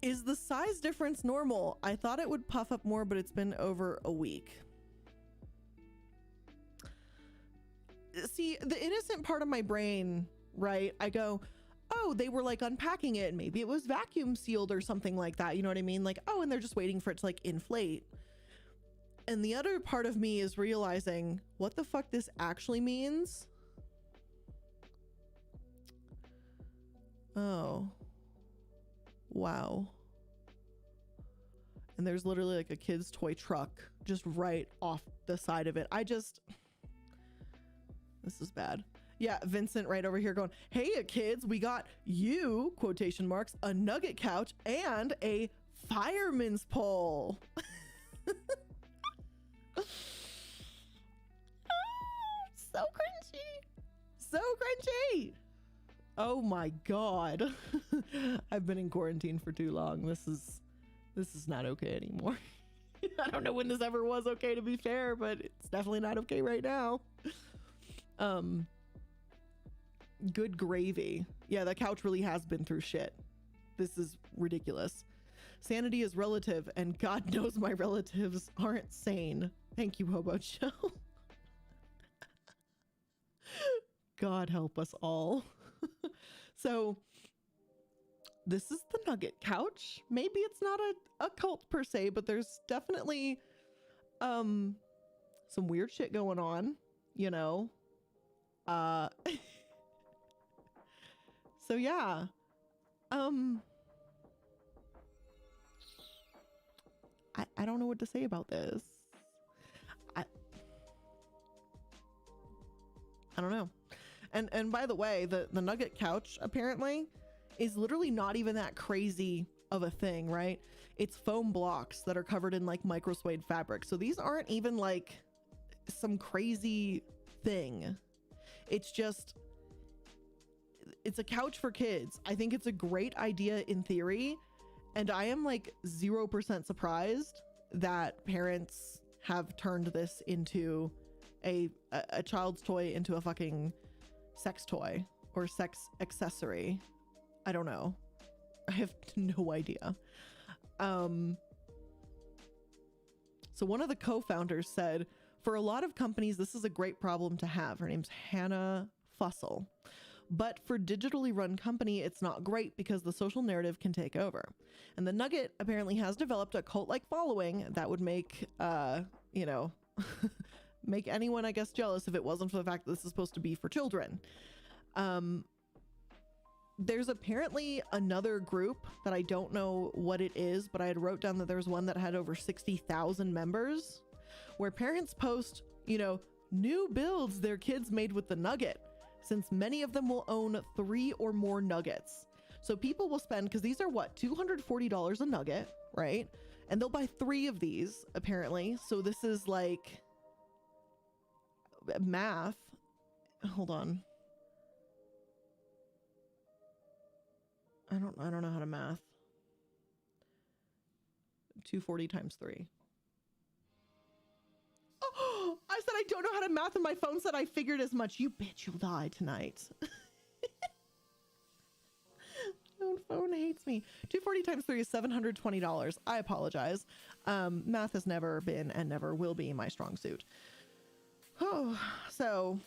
Is the size difference normal? I thought it would puff up more, but it's been over a week. See, the innocent part of my brain, right? I go, oh, they were like unpacking it and maybe it was vacuum sealed or something like that. You know what I mean? Like, oh, and they're just waiting for it to like inflate. And the other part of me is realizing what the fuck this actually means. Oh, wow. And there's literally like a kid's toy truck just right off the side of it. This is bad. Yeah, Vincent right over here going, hey kids, we got you, quotation marks, a Nugget couch and a fireman's pole. So cringy. So cringy. Oh my God. I've been in quarantine for too long. This is not okay anymore. I don't know when this ever was okay, to be fair, but it's definitely not okay right now. Good gravy. Yeah, that couch really has been through shit. This is ridiculous. Sanity is relative, and God knows my relatives aren't sane. Thank you, Hobo Joe. God help us all. So this is the Nugget couch. Maybe it's not a cult per se, but there's definitely some weird shit going on, you know. So yeah. I don't know what to say about this. I don't know. And by the way, the Nugget couch apparently is literally not even that crazy of a thing, right? It's foam blocks that are covered in like micro suede fabric. So these aren't even like some crazy thing. It's just, it's a couch for kids. I think it's a great idea in theory. And I am like 0% surprised that parents have turned this into a child's toy into a fucking sex toy or sex accessory. I don't know. I have no idea. So one of the co-founders said, for a lot of companies, this is a great problem to have. Her name's Hannah Fussell. But for digitally run company, it's not great because the social narrative can take over. And the Nugget apparently has developed a cult-like following that would make, you know, make anyone, I guess, jealous if it wasn't for the fact that this is supposed to be for children. There's apparently another group that I don't know what it is, but I had wrote down that there's one that had over 60,000 members where parents post, you know, new builds their kids made with the Nugget, since many of them will own 3 or more Nuggets. So people will spend, because these are what, $240 a Nugget, right? And they'll buy 3 of these apparently. So this is like math. Hold on. I don't know how to math. 240 times 3. Oh, I said I don't know how to math and my phone said I figured as much. You bitch, you'll die tonight. My phone hates me. 240 times 3 is $720. I apologize. Math has never been and never will be my strong suit. Oh, so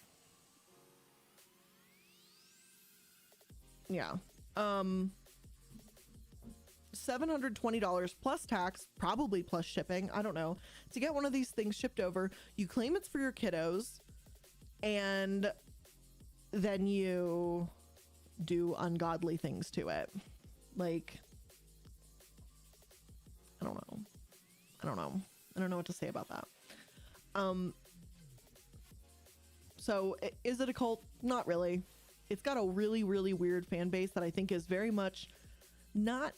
yeah. $720 plus tax, probably plus shipping, I don't know, to get one of these things shipped over. You claim it's for your kiddos, and then you do ungodly things to it. Like, I don't know. I don't know what to say about that. So is it a cult? Not really. It's got a really, really weird fan base that I think is very much not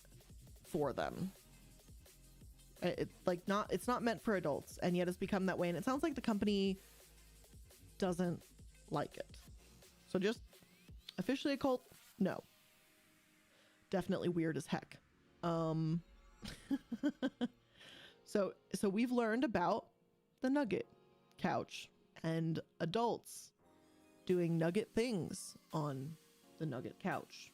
for them. It's not meant for adults, and yet it's become that way. And it sounds like the company doesn't like it. So just officially a cult? No. Definitely weird as heck. So we've learned about the Nugget couch and adults doing Nugget things on the Nugget couch.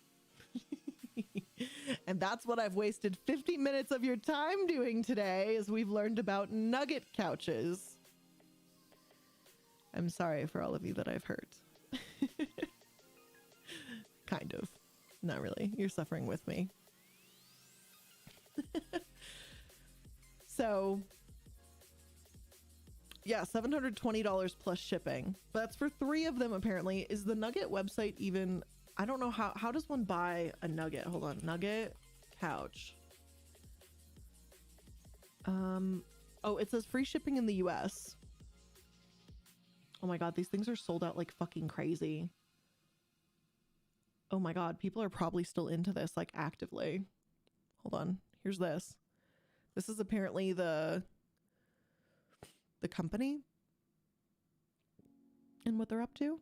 And that's what I've wasted 50 minutes of your time doing today, is we've learned about Nugget couches. I'm sorry for all of you that I've hurt. Kind of. Not really. You're suffering with me. So yeah, $720 plus shipping. But that's for 3 of them apparently. Is the Nugget website even... I don't know how does one buy a Nugget? Hold on. Nugget couch. Oh, it says free shipping in the US. Oh my god, these things are sold out like fucking crazy. Oh my god, people are probably still into this, like, actively. Hold on. Here's this. This is apparently the company and what they're up to.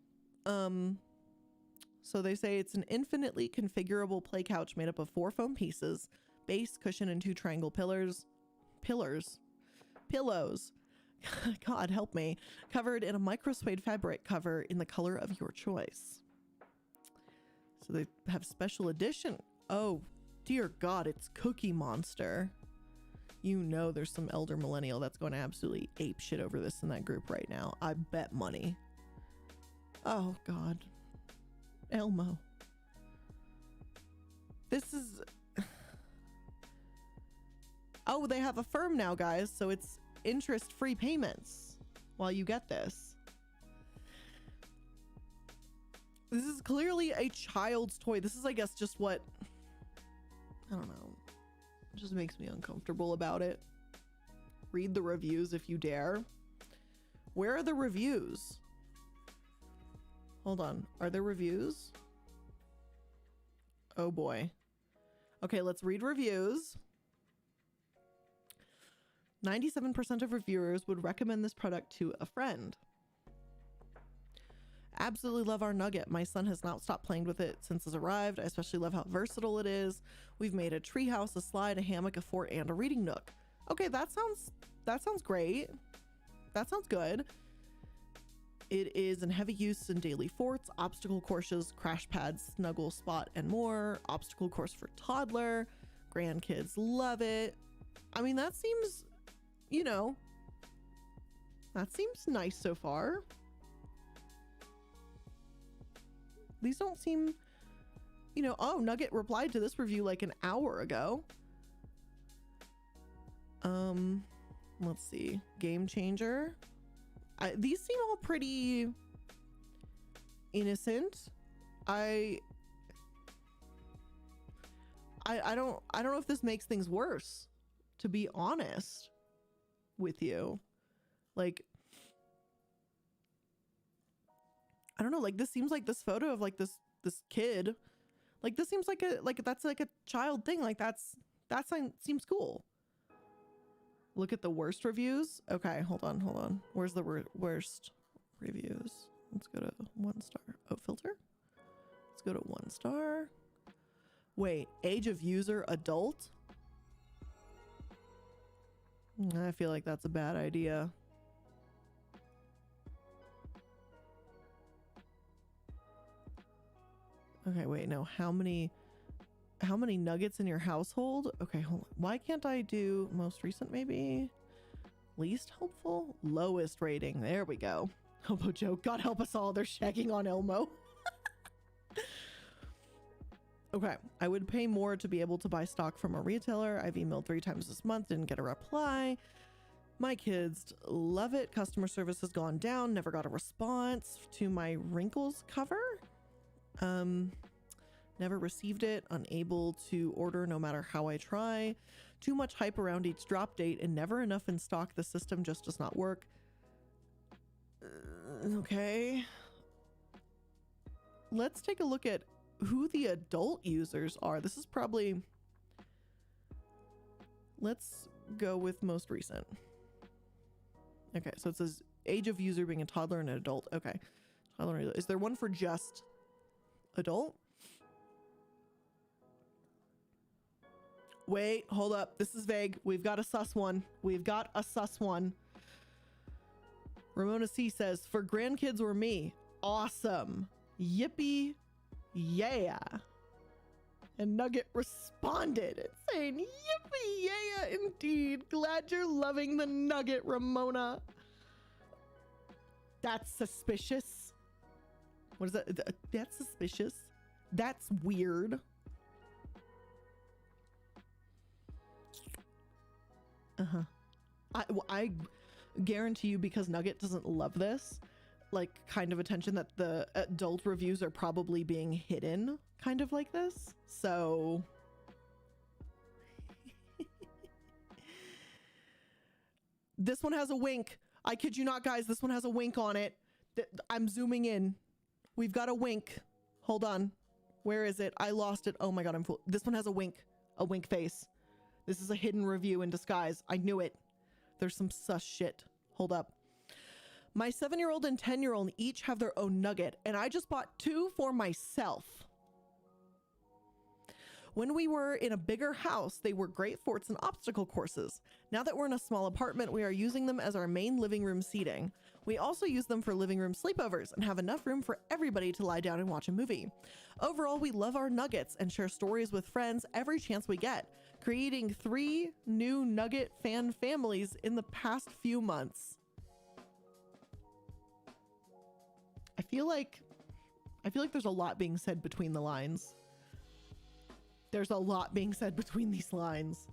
So they say it's an infinitely configurable play couch made up of 4 foam pieces, base, cushion, and 2 triangle pillows. God help me. Covered in a micro suede fabric cover in the color of your choice. So they have special edition. Oh, Dear God, it's Cookie Monster. You know there's some elder millennial that's going to absolutely ape shit over this in that group right now. I bet money. Oh God. Elmo. This is... Oh, they have a firm now, guys, so it's interest-free payments while you get this. This is clearly a child's toy. This is, I guess, just what... I don't know. It just makes me uncomfortable about it. Read the reviews if you dare. Where are the reviews? Hold on. Are there reviews? Oh boy. Okay, let's read reviews. 97% of reviewers would recommend this product to a friend. Absolutely love our Nugget. My son has not stopped playing with it since it's arrived. I especially love how versatile it is. We've made a treehouse, a slide, a hammock, a fort, and a reading nook. Okay, that sounds great. That sounds good. It is in heavy use in daily forts, obstacle courses, crash pads, snuggle spot, and more. Obstacle course for toddler. Grandkids love it. I mean, that seems, you know, that seems nice so far. These don't seem, you know, oh, Nugget replied to this review like an hour ago. Let's see. Game changer. These seem all pretty innocent. I don't know if this makes things worse, to be honest with you. Like, I don't know, like this seems like this photo of like this kid, like this seems like that's like a child thing. Like that seems cool. Look at the worst reviews. Okay, hold on. Where's the worst reviews? Let's go to 1 star. Oh, filter. Let's go to 1 star. Wait, age of user adult? I feel like that's a bad idea. Okay, wait, no. How many nuggets in your household? Okay, hold on. Why can't I do most recent maybe? Least helpful? Lowest rating. There we go. Hobo joke. God help us all. They're shagging on Elmo. Okay, I would pay more to be able to buy stock from a retailer. I've emailed 3 times this month, didn't get a reply. My kids love it. Customer service has gone down. Never got a response to my wrinkles cover. Never received it. Unable to order no matter how I try. Too much hype around each drop date and never enough in stock. The system just does not work. Okay. Let's take a look at who the adult users are. This is probably... Let's go with most recent. Okay, so it says age of user being a toddler and an adult. Okay. Toddler. Is there one for just adult? Wait, hold up. This is vague. We've got a sus one. Ramona C says, for grandkids or me. Awesome. Yippee. Yeah. And Nugget responded saying, yippee. Yeah, indeed. Glad you're loving the Nugget, Ramona. That's suspicious. What is that? That's suspicious. That's weird. I guarantee you, because Nugget doesn't love this, like, kind of attention, that the adult reviews are probably being hidden kind of like this. So this one has a wink. I kid you not, guys. This one has a wink on it. I'm zooming in. We've got a wink. Hold on. Where is it? I lost it. Oh my God, I'm full. This one has a wink face. This is a hidden review in disguise. I knew it. There's some sus shit. Hold up. My 7-year-old and 10-year-old each have their own Nugget, and I just bought 2 for myself. When we were in a bigger house, they were great forts and obstacle courses. Now that we're in a small apartment, we are using them as our main living room seating. We also use them for living room sleepovers and have enough room for everybody to lie down and watch a movie. Overall, we love our nuggets and share stories with friends every chance we get, creating 3 new Nugget fan families in the past few months. I feel like there's a lot being said between the lines. There's a lot being said between these lines.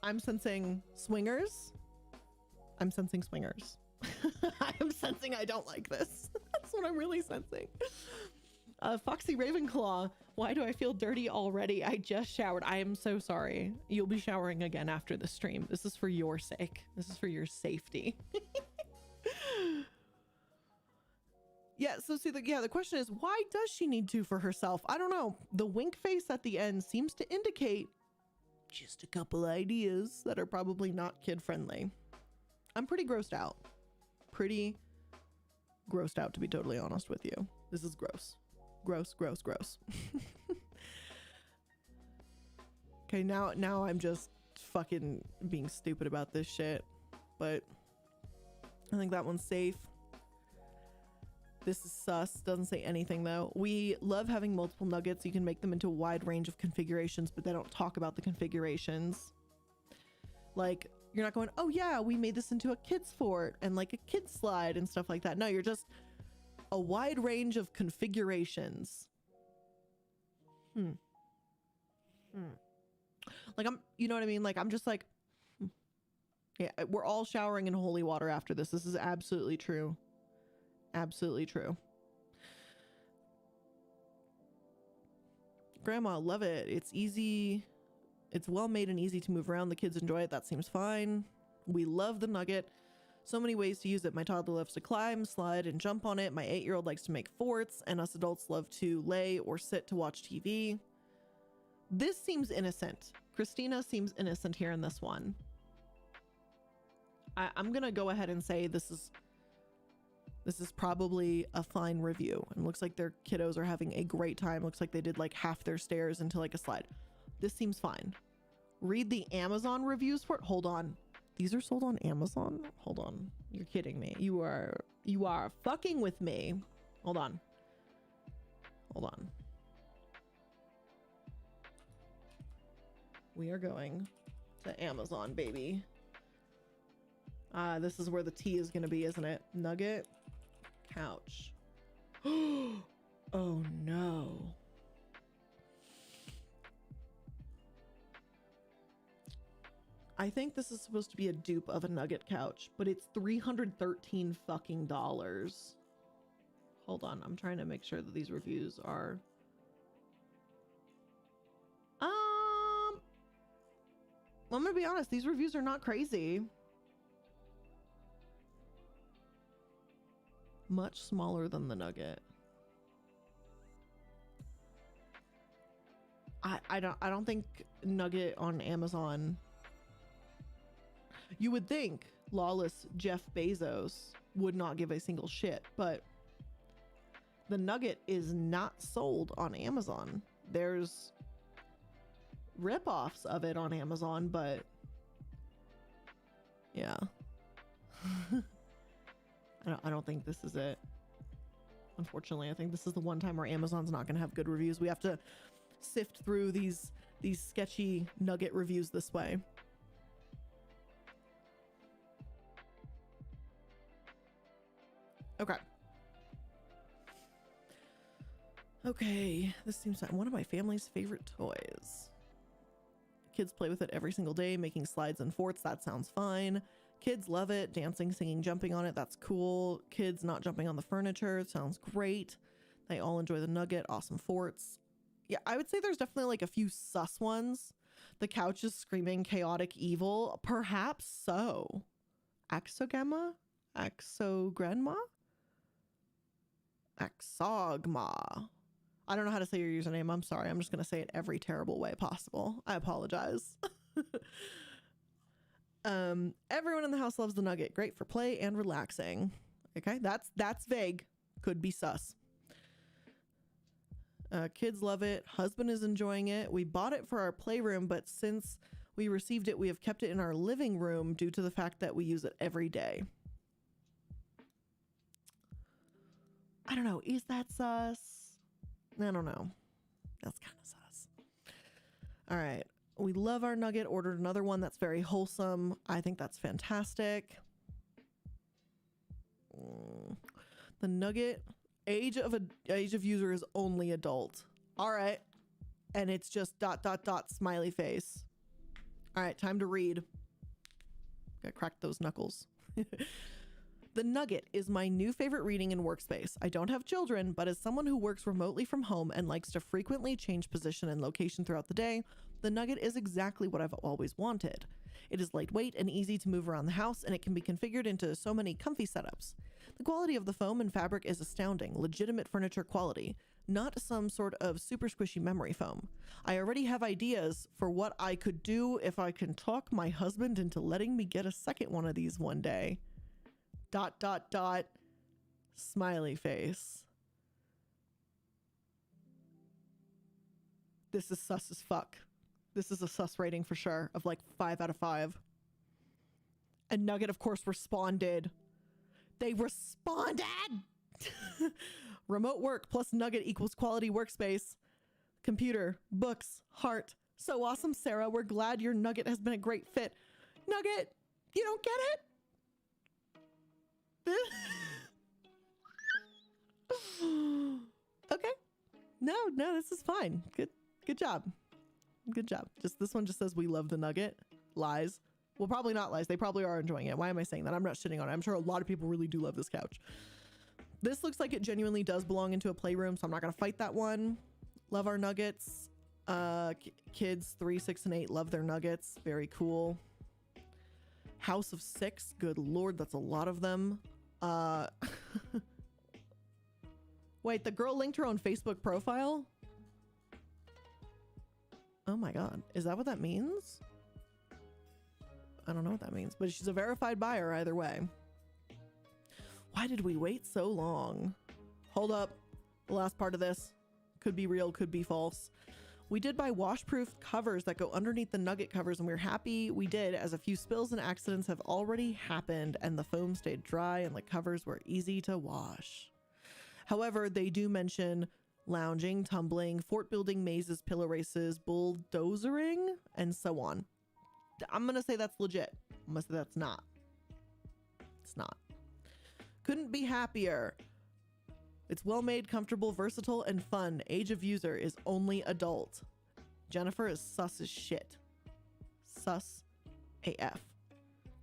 I'm sensing swingers. I'm sensing swingers. I'm sensing I don't like this. That's what I'm really sensing. Foxy Ravenclaw, why do I feel dirty already? I just showered. I am so sorry. You'll be showering again after the stream. This is for your sake. This is for your safety. Yeah, so see, the question is, why does she need to for herself? I don't know. The wink face at the end seems to indicate just a couple ideas that are probably not kid-friendly. I'm pretty grossed out. Pretty grossed out, to be totally honest with you. This is gross. Gross, gross, gross. Okay, now I'm just fucking being stupid about this shit. But I think that one's safe. This is sus. Doesn't say anything though. We love having multiple nuggets. You can make them into a wide range of configurations, but they don't talk about the configurations. Like, you're not going, oh yeah, we made this into a kid's fort and like a kid's slide and stuff like that. No, you're just a wide range of configurations. Like, you know what I mean? Like, I'm just like, yeah, we're all showering in holy water after this. This is absolutely true. Absolutely true. Grandma, love it. It's easy. It's well made and easy to move around. The kids enjoy it. That seems fine. We love the Nugget. So many ways to use it. My toddler loves to climb, slide, and jump on it. My 8-year-old likes to make forts, and us adults love to lay or sit to watch TV. This seems innocent. Christina seems innocent here in this one. I'm gonna go ahead and say this is probably a fine review. And looks like their kiddos are having a great time. Looks like they did like half their stairs into like a slide. This seems fine. Read the Amazon reviews for it. Hold on. These are sold on Amazon? Hold on. You're kidding me. You are fucking with me. Hold on. Hold on. We are going to Amazon, baby. This is where the tea is going to be, isn't it? Nugget couch. Oh no. I think this is supposed to be a dupe of a Nugget couch, but it's $313 fucking dollars. Hold on, I'm trying to make sure that these reviews are I'm gonna be honest, these reviews are not crazy. Much smaller than the Nugget. I don't think Nugget on Amazon. You would think lawless Jeff Bezos would not give a single shit, but the Nugget is not sold on Amazon. There's ripoffs of it on Amazon, but yeah. I don't think this is it. Unfortunately, I think this is the one time where Amazon's not going to have good reviews. We have to sift through these sketchy Nugget reviews this way. Okay. Okay, this seems like one of my family's favorite toys. Kids play with it every single day, making slides and forts. That sounds fine. Kids love it. Dancing, singing, jumping on it. That's cool. Kids not jumping on the furniture. Sounds great. They all enjoy the Nugget. Awesome forts. Yeah, I would say there's definitely like a few sus ones. The couch is screaming chaotic evil. Perhaps so. Axogamma? Axograndma? Axogma. I don't know how to say your username. I'm sorry. I'm just going to say it every terrible way possible. I apologize. Everyone in the house loves the Nugget. Great for play and relaxing. Okay, that's vague. Could be sus. Kids love it. Husband is enjoying it. We bought it for our playroom, but since we received it, we have kept it in our living room due to the fact that we use it every day. I don't know. Is that sus? I don't know. That's kind of sus. All right. We love our Nugget. Ordered another one that's very wholesome. I think that's fantastic. The Nugget age of user is only adult. All right. And it's just ... smiley face. All right, time to read. Gotta crack those knuckles. The Nugget is my new favorite reading and workspace. I don't have children, but as someone who works remotely from home and likes to frequently change position and location throughout the day, the Nugget is exactly what I've always wanted. It is lightweight and easy to move around the house, and it can be configured into so many comfy setups. The quality of the foam and fabric is astounding, legitimate furniture quality, not some sort of super squishy memory foam. I already have ideas for what I could do if I can talk my husband into letting me get a second one of these one day. ... smiley face. This is sus as fuck. This is a sus rating for sure of like 5 out of 5. And Nugget, of course, responded. They responded! Remote work plus Nugget equals quality workspace. Computer, books, heart. So awesome, Sarah. We're glad your Nugget has been a great fit. Nugget, you don't get it? Okay. No, this is fine. Good job. Good job. Just this one just says we love the Nugget. Lies. Well, probably not lies. They probably are enjoying it. Why am I saying that? I'm not shitting on it. I'm sure a lot of people really do love this couch. This looks like it genuinely does belong into a playroom, so I'm not going to fight that one. Love our Nuggets. Kids 3, 6, and 8 love their Nuggets. Very cool. House of 6. Good Lord, that's a lot of them. Wait, the girl linked her own Facebook profile? Oh my God. Is that what that means? I don't know what that means, but she's a verified buyer either way. Why did we wait so long? Hold up. The last part of this could be real, could be false. We did buy washproof covers that go underneath the Nugget covers, and we're happy we did, as a few spills and accidents have already happened and the foam stayed dry and the covers were easy to wash. However, they do mention lounging, tumbling, fort building mazes, pillow races, bulldozering, and so on. I'm going to say that's legit. I'm going to say that's not. It's not. Couldn't be happier. It's well made, comfortable, versatile, and fun. Age of user is only adult. Jennifer is sus as shit. Sus AF.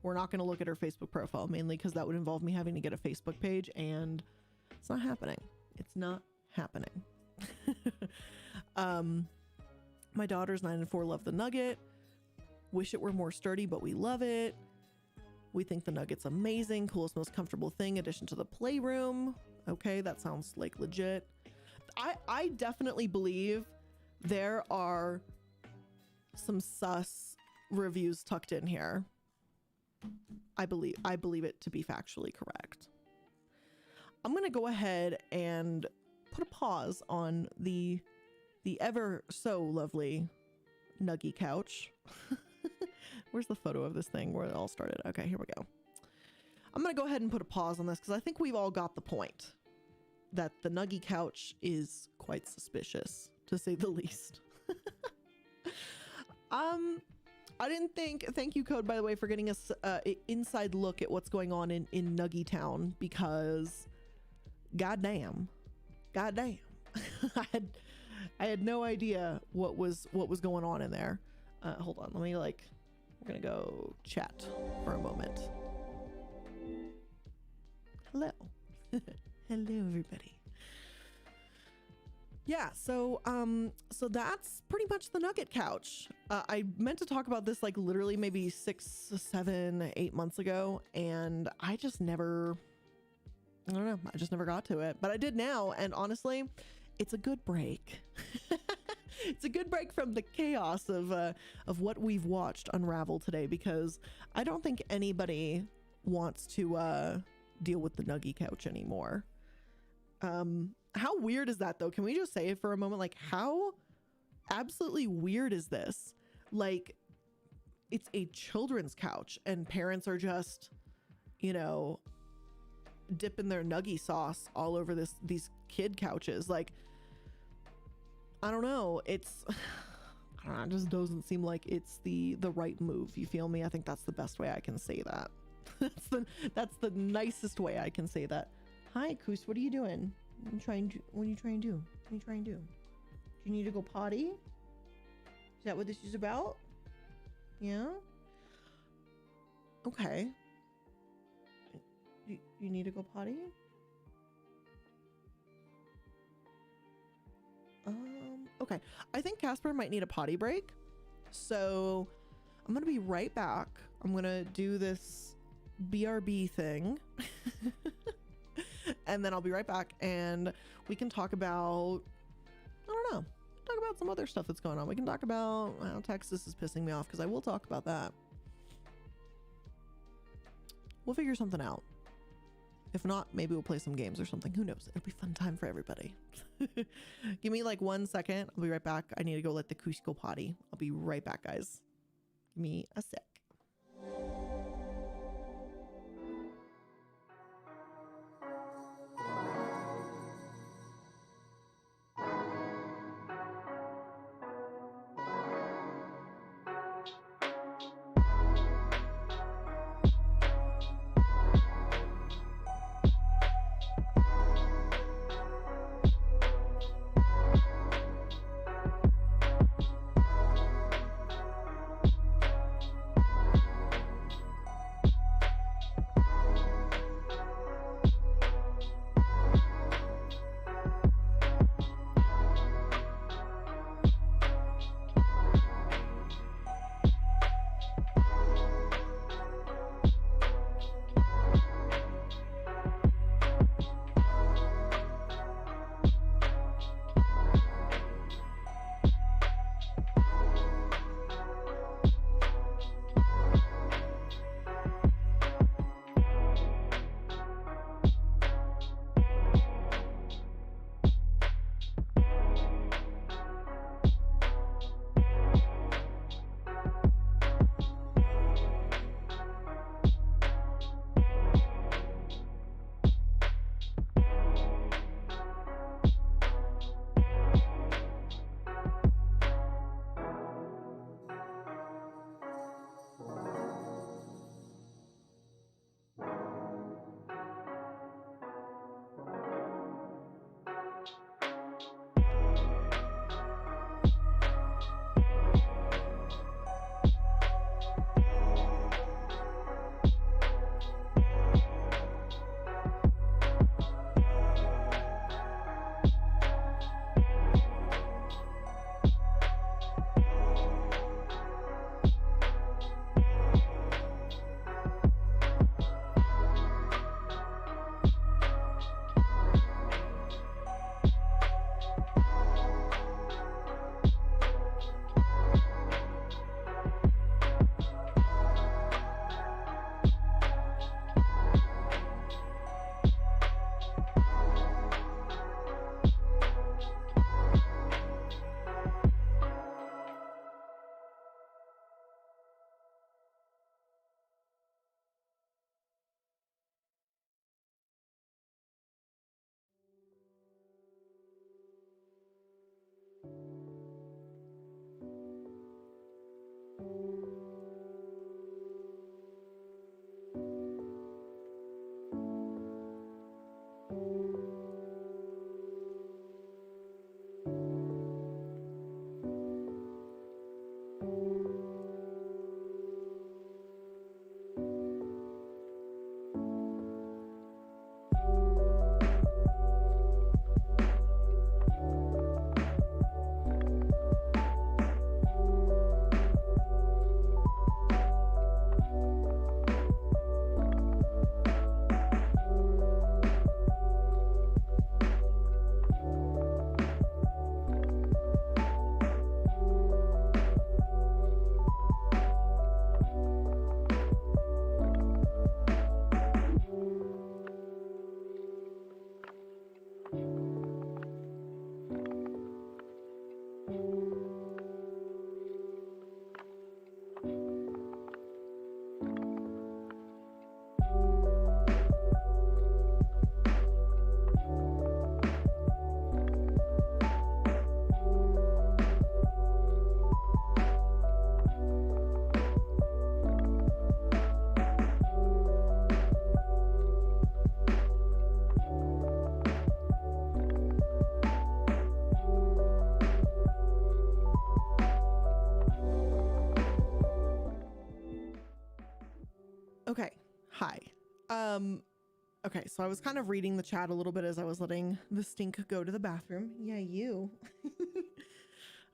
We're not going to look at her Facebook profile, mainly because that would involve me having to get a Facebook page, and it's not happening. It's not happening. My daughters 9 and 4 love the Nugget. Wish it were more sturdy, but we love it. We think the Nugget's amazing. Coolest, most comfortable thing. Addition to the playroom. Okay, that sounds like legit. I definitely believe there are some sus reviews tucked in here. I believe it to be factually correct. I'm gonna go ahead and put a pause on the ever so lovely Nuggy couch. Where's the photo of this thing where it all started? Okay, here we go. I'm gonna go ahead and put a pause on this because I think we've all got the point that the Nuggy couch is quite suspicious, to say the least. I didn't thank you, Code, by the way, for getting us an inside look at what's going on in Nuggy Town, because goddamn. I had no idea what was going on in there. Hold on, we're gonna go chat for a moment. Hello. Hello, everybody. Yeah, so that's pretty much the Nugget couch. I meant to talk about this like literally maybe 6, 7, 8 months ago, and I just never got to it, but I did now, and honestly, it's a good break. It's a good break from the chaos of what we've watched unravel today, because I don't think anybody wants to deal with the Nuggy couch anymore. How weird is that though? Can we just say it for a moment? Like, how absolutely weird is this? Like, it's a children's couch and parents are just, you know, dipping their nuggy sauce all over these kid couches. Like, I don't know. It's, I don't know, it just doesn't seem like it's the right move. You feel me? I think that's the best way I can say that. that's the nicest way I can say that. Hi, Koos, what are you doing? What are you trying to do? What are you trying to do? Do you need to go potty? Is that what this is about? Yeah? Okay. You need to go potty? Okay. I think Casper might need a potty break. So I'm going to be right back. I'm going to do this BRB thing. And then I'll be right back and we can talk about, I don't know, talk about some other stuff that's going on. We can talk about how Texas is pissing me off, because I will talk about that. We'll figure something out. If not, maybe we'll play some games or something. Who knows? It'll be a fun time for everybody. Give me like 1 second. I'll be right back. I need to go let the Kush go potty. I'll be right back, guys. Give me a sec. Okay, so I was kind of reading the chat a little bit as I was letting the stink go to the bathroom. Yeah, you.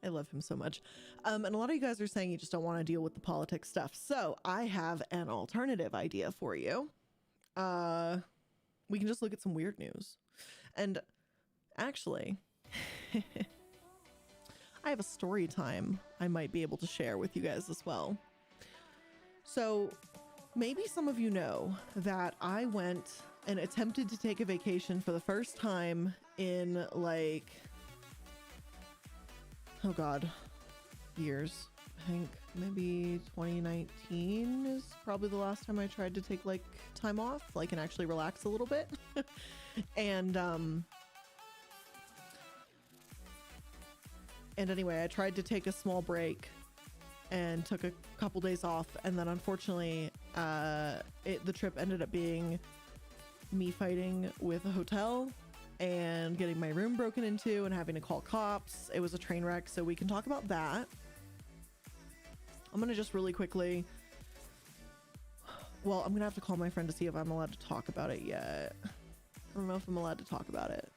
I love him so much. And a lot of you guys are saying you just don't want to deal with the politics stuff. So I have an alternative idea for you. We can just look at some weird news. And actually, I have a story time I might be able to share with you guys as well. So maybe some of you know that I went and attempted to take a vacation for the first time in like, oh God, years. I think maybe 2019 is probably the last time I tried to take like time off, like, and actually relax a little bit. And anyway, I tried to take a small break and took a couple days off, and then unfortunately the trip ended up being me fighting with a hotel and getting my room broken into and having to call cops. It was a train wreck, so we can talk about that. I'm gonna just really quickly, well, I'm gonna have to call my friend to see if I'm allowed to talk about it yet. I don't know if I'm allowed to talk about it.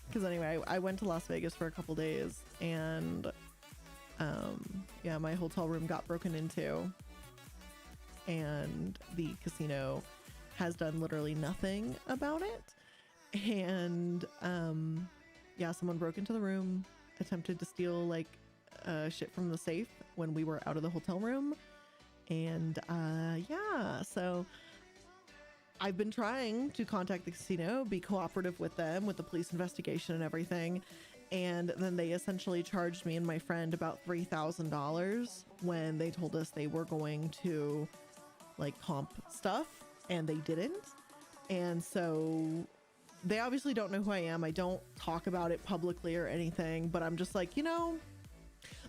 Because anyway, I went to Las Vegas for a couple days, and yeah, my hotel room got broken into, and the casino has done literally nothing about it. And yeah, someone broke into the room, attempted to steal like shit from the safe when we were out of the hotel room. And yeah, so I've been trying to contact the casino, be cooperative with them with the police investigation and everything. And then they essentially charged me and my friend about $3,000 when they told us they were going to like comp stuff, and they didn't. And so they obviously don't know who I am. I don't talk about it publicly or anything, but I'm just like, you know,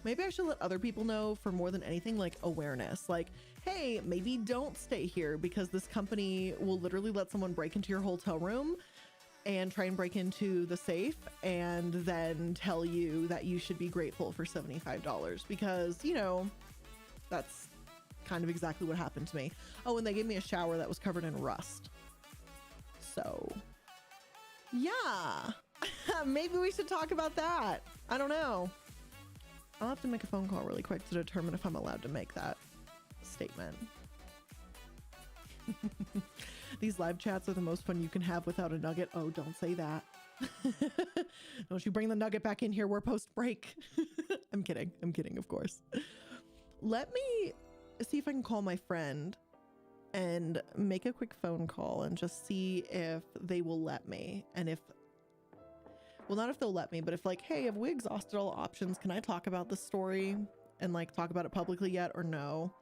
maybe I should let other people know, for more than anything, like awareness. Like, hey, maybe don't stay here, because this company will literally let someone break into your hotel room and try and break into the safe, and then tell you that you should be grateful for $75, because, you know, that's kind of exactly what happened to me. Oh, and they gave me a shower that was covered in rust. So yeah, maybe we should talk about that. I don't know. I'll have to make a phone call really quick to determine if I'm allowed to make that statement. These live chats are the most fun you can have without a nugget. Oh, don't say that. Don't you bring the nugget back in here. We're post break. I'm kidding. I'm kidding, of course. Let me see if I can call my friend and make a quick phone call and just see if they will let me. And if, well, not if they'll let me, but if like, hey, have we exhausted all options? Can I talk about this story and like talk about it publicly yet, or no?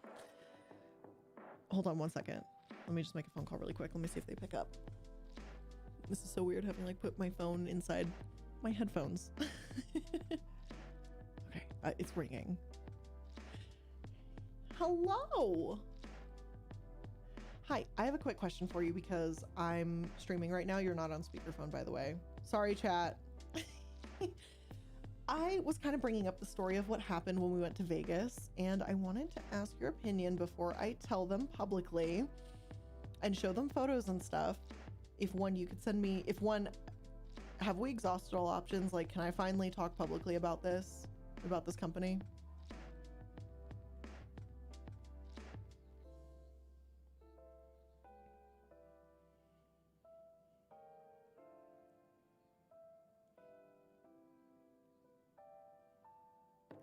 Hold on one second. Let me just make a phone call really quick. Let me see if they pick up. This is so weird having like put my phone inside my headphones. Okay, it's ringing. Hello. Hi, I have a quick question for you because I'm streaming right now. You're not on speakerphone, by the way. Sorry, chat. I was kind of bringing up the story of what happened when we went to Vegas, and I wanted to ask your opinion before I tell them publicly and show them photos and stuff. If one, you could send me, if one, have we exhausted all options? Like, can I finally talk publicly about this company?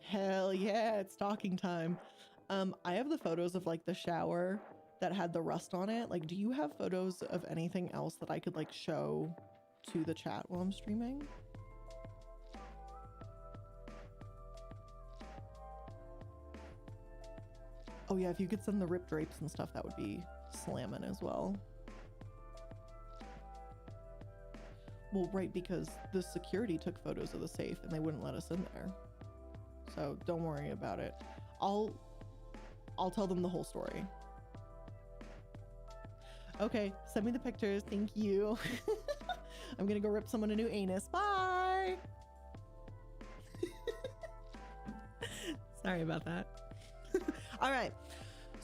Hell yeah, it's talking time. I have the photos of like the shower that had the rust on it. Like, do you have photos of anything else that I could like show to the chat while I'm streaming? Oh yeah, if you could send the ripped drapes and stuff, that would be slamming as well. Well, right, because the security took photos of the safe and they wouldn't let us in there. So don't worry about it. I'll tell them the whole story. Okay, send me the pictures. Thank you. I'm gonna go rip someone a new anus. Bye. Sorry about that. All right.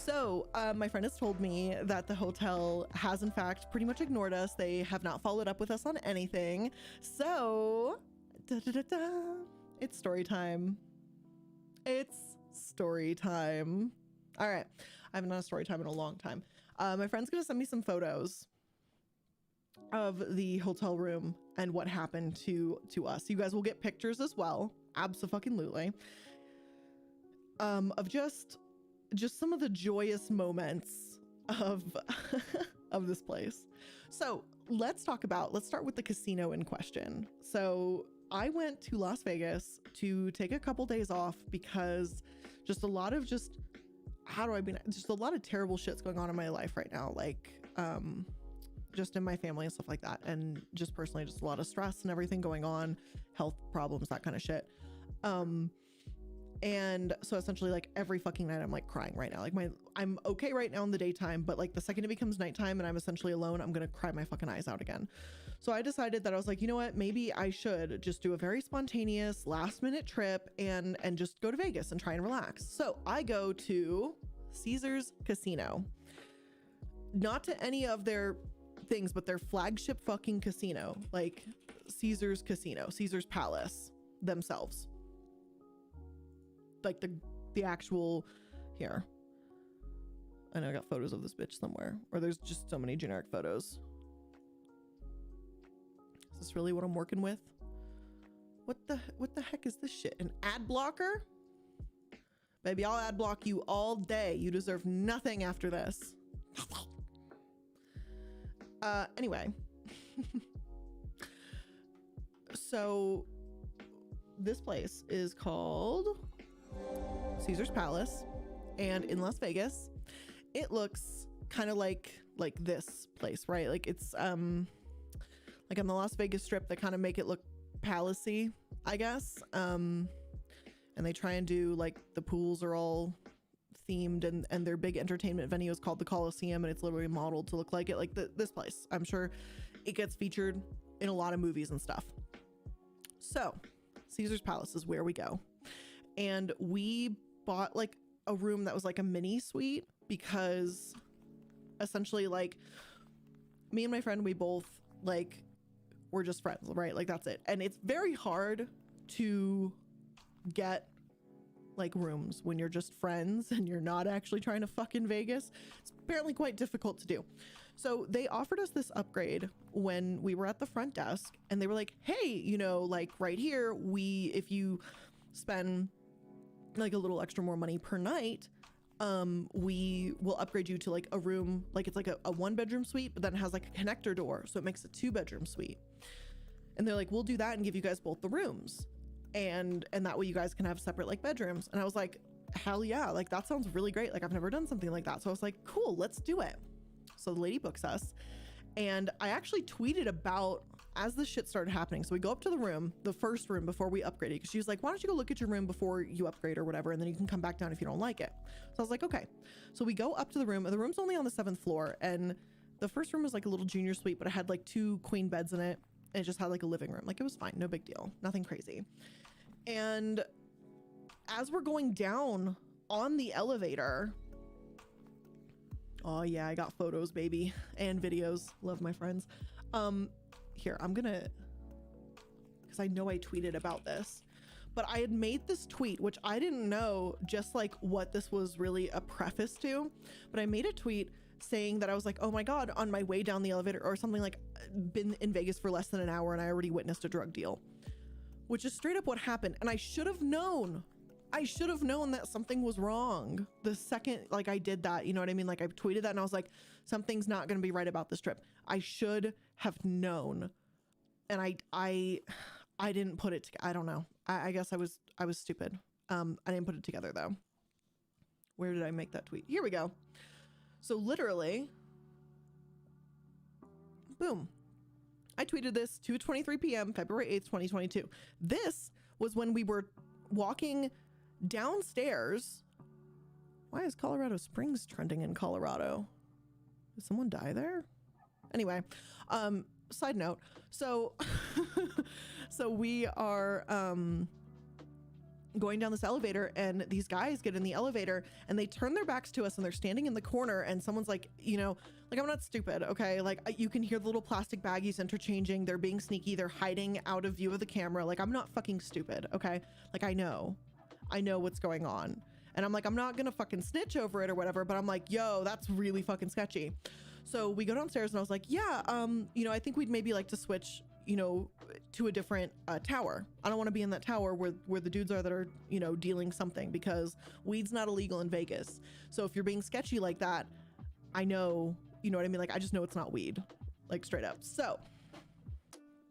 So my friend has told me that the hotel has in fact pretty much ignored us. They have not followed up with us on anything. So it's story time. It's story time. All right. I haven't done a story time in a long time. My friend's gonna send me some photos of the hotel room and what happened to us. You guys will get pictures as well. Absolutely. Of just some of the joyous moments of of this place. So let's start with the casino in question. So I went to Las Vegas to take a couple days off because just a lot of just a lot of terrible shit's going on in my life right now. Like, just in my family and stuff like that. And just personally, just a lot of stress and everything going on, health problems, that kind of shit. And so essentially like every fucking night I'm like crying right now. Like I'm okay right now in the daytime, but like the second it becomes nighttime and I'm essentially alone, I'm going to cry my fucking eyes out again. So I decided that I was like, you know what, maybe I should just do a very spontaneous last minute trip and just go to Vegas and try and relax. So I go to Caesars Casino, not to any of their things, but their flagship fucking casino, like Caesars Casino, Caesars Palace themselves. Like the actual, here. I know I got photos of this bitch somewhere, or there's just so many generic photos. Is this really what I'm working with? What the heck is this shit? An ad blocker? Baby, I'll ad block you all day. You deserve nothing after this. Anyway. So this place is called Caesars Palace, and in Las Vegas. It looks kind of like this place, right? Like it's like on the Las Vegas Strip, they kind of make it look palacey, I guess. And they try and do like the pools are all themed, and their big entertainment venue is called the Coliseum, and it's literally modeled to look like it. Like this place, I'm sure it gets featured in a lot of movies and stuff. So Caesars Palace is where we go, and we bought like a room that was like a mini suite because essentially like me and my friend, we both like we're just friends, right? Like that's it. And it's very hard to get like rooms when you're just friends and you're not actually trying to fuck in Vegas. It's apparently quite difficult to do. So they offered us this upgrade when we were at the front desk, and they were like, hey, you know, like right here, if you spend like a little extra more money per night, we will upgrade you to like a room, like it's like a 1-bedroom suite, but then it has like a connector door, so it makes a 2-bedroom suite. And they're like, we'll do that and give you guys both the rooms, and that way you guys can have separate like bedrooms. And I was like, hell yeah, like that sounds really great. Like I've never done something like that. So I was like, cool, let's do it. So the lady books us, and I actually tweeted about as this shit started happening. So we go up to the room, the first room before we upgraded, because she was like, why don't you go look at your room before you upgrade or whatever, and then you can come back down if you don't like it. So I was like, okay. So we go up to the room, and the room's only on the 7th floor, and the first room was like a little junior suite, but it had like 2 queen beds in it, and it just had like a living room. Like it was fine, no big deal, nothing crazy. And as we're going down on the elevator, oh yeah, I got photos, baby, and videos. Love my friends. Here, I'm gonna, because I know I tweeted about this, but I had made this tweet, which I didn't know just like what this was really a preface to, but I made a tweet saying that I was like, oh my God, on my way down the elevator or something, like been in Vegas for less than an hour and I already witnessed a drug deal, which is straight up what happened. And I should have known that something was wrong the second like I did that, you know what I mean? Like I tweeted that and I was like, something's not going to be right about this trip. I should have known. And I didn't put it I don't know. I guess I was stupid. I didn't put it together though. Where did I make that tweet? Here we go. So literally, boom. I tweeted this 2:23 p.m. February 8th, 2022. This was when we were walking downstairs. Why is Colorado Springs trending in Colorado? Did someone die there? Anyway, side note. So, so we are, going down this elevator, and these guys get in the elevator and they turn their backs to us and they're standing in the corner, and someone's like, you know, like, I'm not stupid, okay? Like, you can hear the little plastic baggies interchanging. They're being sneaky. They're hiding out of view of the camera. Like, I'm not fucking stupid, okay? Like, I know what's going on. And I'm like, I'm not gonna fucking snitch over it or whatever, but I'm like, yo, that's really fucking sketchy. So we go downstairs and I was like, yeah, you know, I think we'd maybe like to switch, you know, to a different tower. I don't want to be in that tower where the dudes are that are, you know, dealing something, because weed's not illegal in Vegas. So if you're being sketchy like that, I know, you know what I mean? Like, I just know it's not weed, like, straight up. So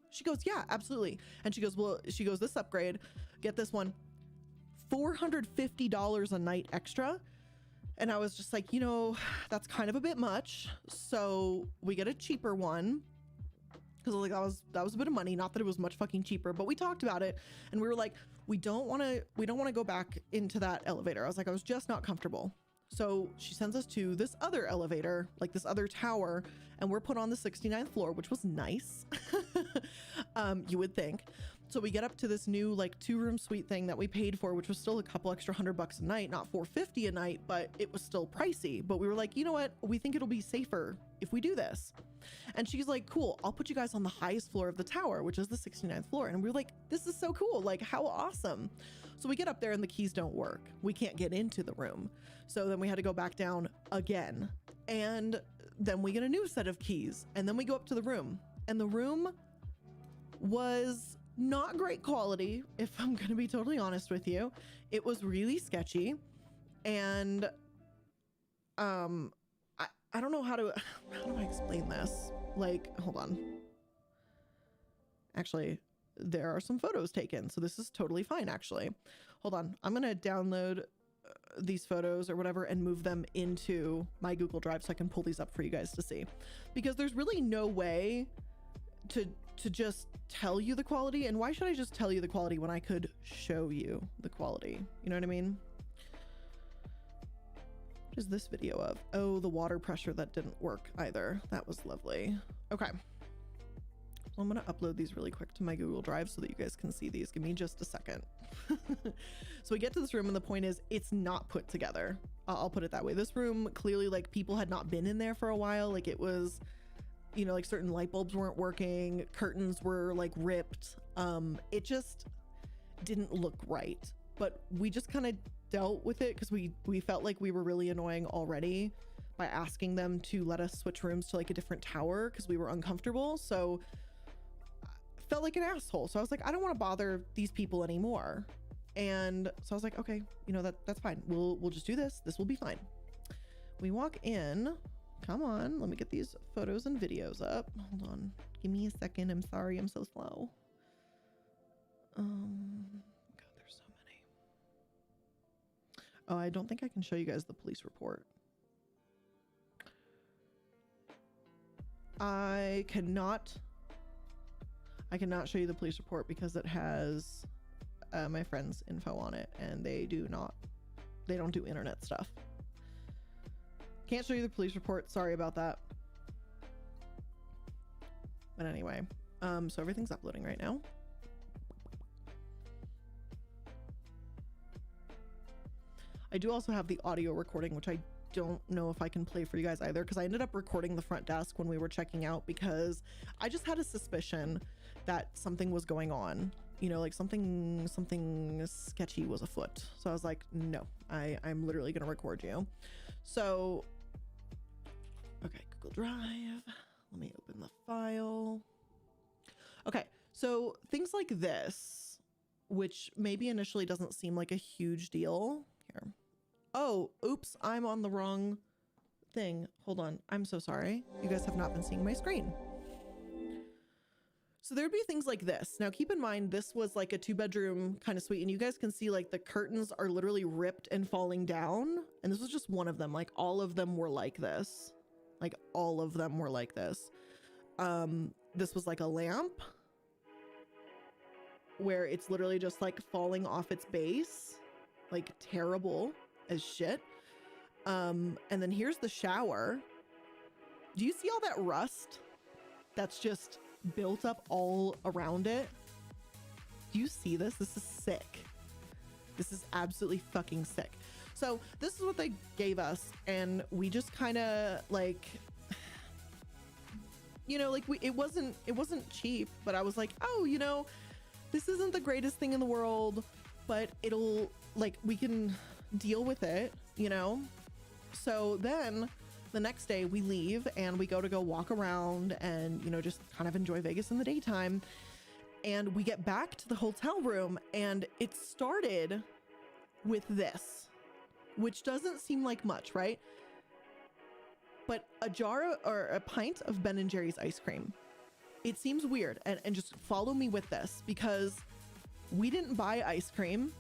she goes, yeah, absolutely. And she goes, well, this upgrade, get this one, $450 a night extra. And I was just like, you know, that's kind of a bit much. So we get a cheaper one, because like that was a bit of money. Not that it was much fucking cheaper, but we talked about it and we were like, we don't want to go back into that elevator. I was like, I was just not comfortable. So she sends us to this other elevator, like this other tower, and we're put on the 69th floor, which was nice. You would think. So we get up to this new like 2-room suite thing that we paid for, which was still a couple extra $100 a night, not $450 a night, but it was still pricey. But we were like, you know what? We think it'll be safer if we do this. And she's like, cool, I'll put you guys on the highest floor of the tower, which is the 69th floor. And we were like, this is so cool. Like, how awesome. So we get up there and the keys don't work. We can't get into the room. So then we had to go back down again. And then we get a new set of keys. And then we go up to the room. And the room was not great quality, if I'm going to be totally honest with you. It was really sketchy. And I don't know how do I explain this? Like, hold on. Actually, there are some photos taken, so this is totally fine, actually. Hold on. I'm going to download these photos or whatever and move them into my Google Drive so I can pull these up for you guys to see. Because there's really no way to just tell you the quality. And why should I just tell you the quality when I could show you the quality? You know what I mean? What is this video of? Oh, the water pressure that didn't work either. That was lovely. Okay. So I'm going to upload these really quick to my Google Drive so that you guys can see these. Give me just a second. So we get to this room and the point is it's not put together. I'll put it that way. This room clearly, like, people had not been in there for a while. Like, it was, you know, like certain light bulbs weren't working. Curtains were like ripped. It just didn't look right, but we just kind of dealt with it because we felt like we were really annoying already by asking them to let us switch rooms to like a different tower because we were uncomfortable. So I felt like an asshole. So I was like, I don't want to bother these people anymore. And so I was like, okay, you know, that's fine. We'll just do this. This will be fine. We walk in. Come on, let me get these photos and videos up. Hold on, give me a second. I'm sorry, I'm so slow. God, there's so many. Oh, I don't think I can show you guys the police report. I cannot show you the police report because it has my friend's info on it, and they don't do internet stuff. Can't show you the police report. Sorry about that. But anyway, so everything's uploading right now. I do also have the audio recording, which I don't know if I can play for you guys either, because I ended up recording the front desk when we were checking out because I just had a suspicion that something was going on. You know, like something sketchy was afoot. So I was like, no, I'm literally going to record you. So, okay, Google Drive. Let me open the file. Okay, so things like this, which maybe initially doesn't seem like a huge deal. Here. Oh, oops, I'm on the wrong thing. Hold on. I'm so sorry. You guys have not been seeing my screen. So there'd be things like this. Now, keep in mind, this was like a 2-bedroom kind of suite, and you guys can see like the curtains are literally ripped and falling down. And this was just one of them. Like all of them were like this. Like all of them were like this. This was like a lamp where it's literally just like falling off its base, like terrible as shit. And then here's the shower. Do you see all that rust that's just built up all around it? Do you see this? This is sick. this is absolutely fucking sick. So this is what they gave us, and we just kind of like, you know, like it wasn't cheap, but I was like, oh, you know, this isn't the greatest thing in the world, but it'll, like, we can deal with it, you know? So then the next day we leave and we go walk around and, you know, just kind of enjoy Vegas in the daytime. And we get back to the hotel room and it started with this, which doesn't seem like much, right? But a jar or a pint of Ben and Jerry's ice cream. It seems weird, and just follow me with this, because we didn't buy ice cream.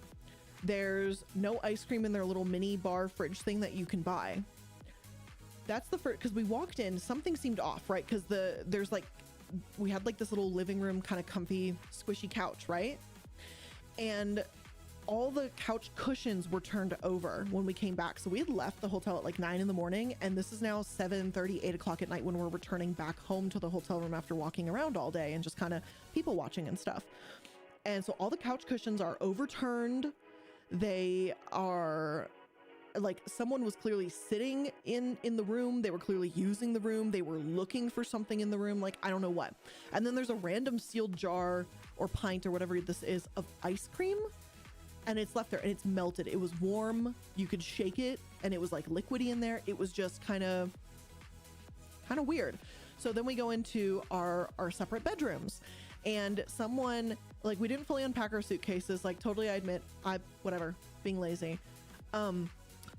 There's no ice cream in their little mini bar fridge thing that you can buy. That's the first, because we walked in, something seemed off, right? Because there's like, we had like this little living room kind of comfy squishy couch, right? And all the couch cushions were turned over when we came back. So we had left the hotel at like 9 in the morning, and this is now 7:30, 8 o'clock at night when we're returning back home to the hotel room after walking around all day and just kind of people watching and stuff. And so all the couch cushions are overturned. They are like, someone was clearly sitting in the room. They were clearly using the room. They were looking for something in the room, like I don't know what. And then there's a random sealed jar or pint or whatever this is of ice cream, and it's left there and it's melted. It was warm, you could shake it, and it was like liquidy in there. It was just kind of weird. So then we go into our separate bedrooms, and someone, like, we didn't fully unpack our suitcases, like totally, I admit, whatever, being lazy.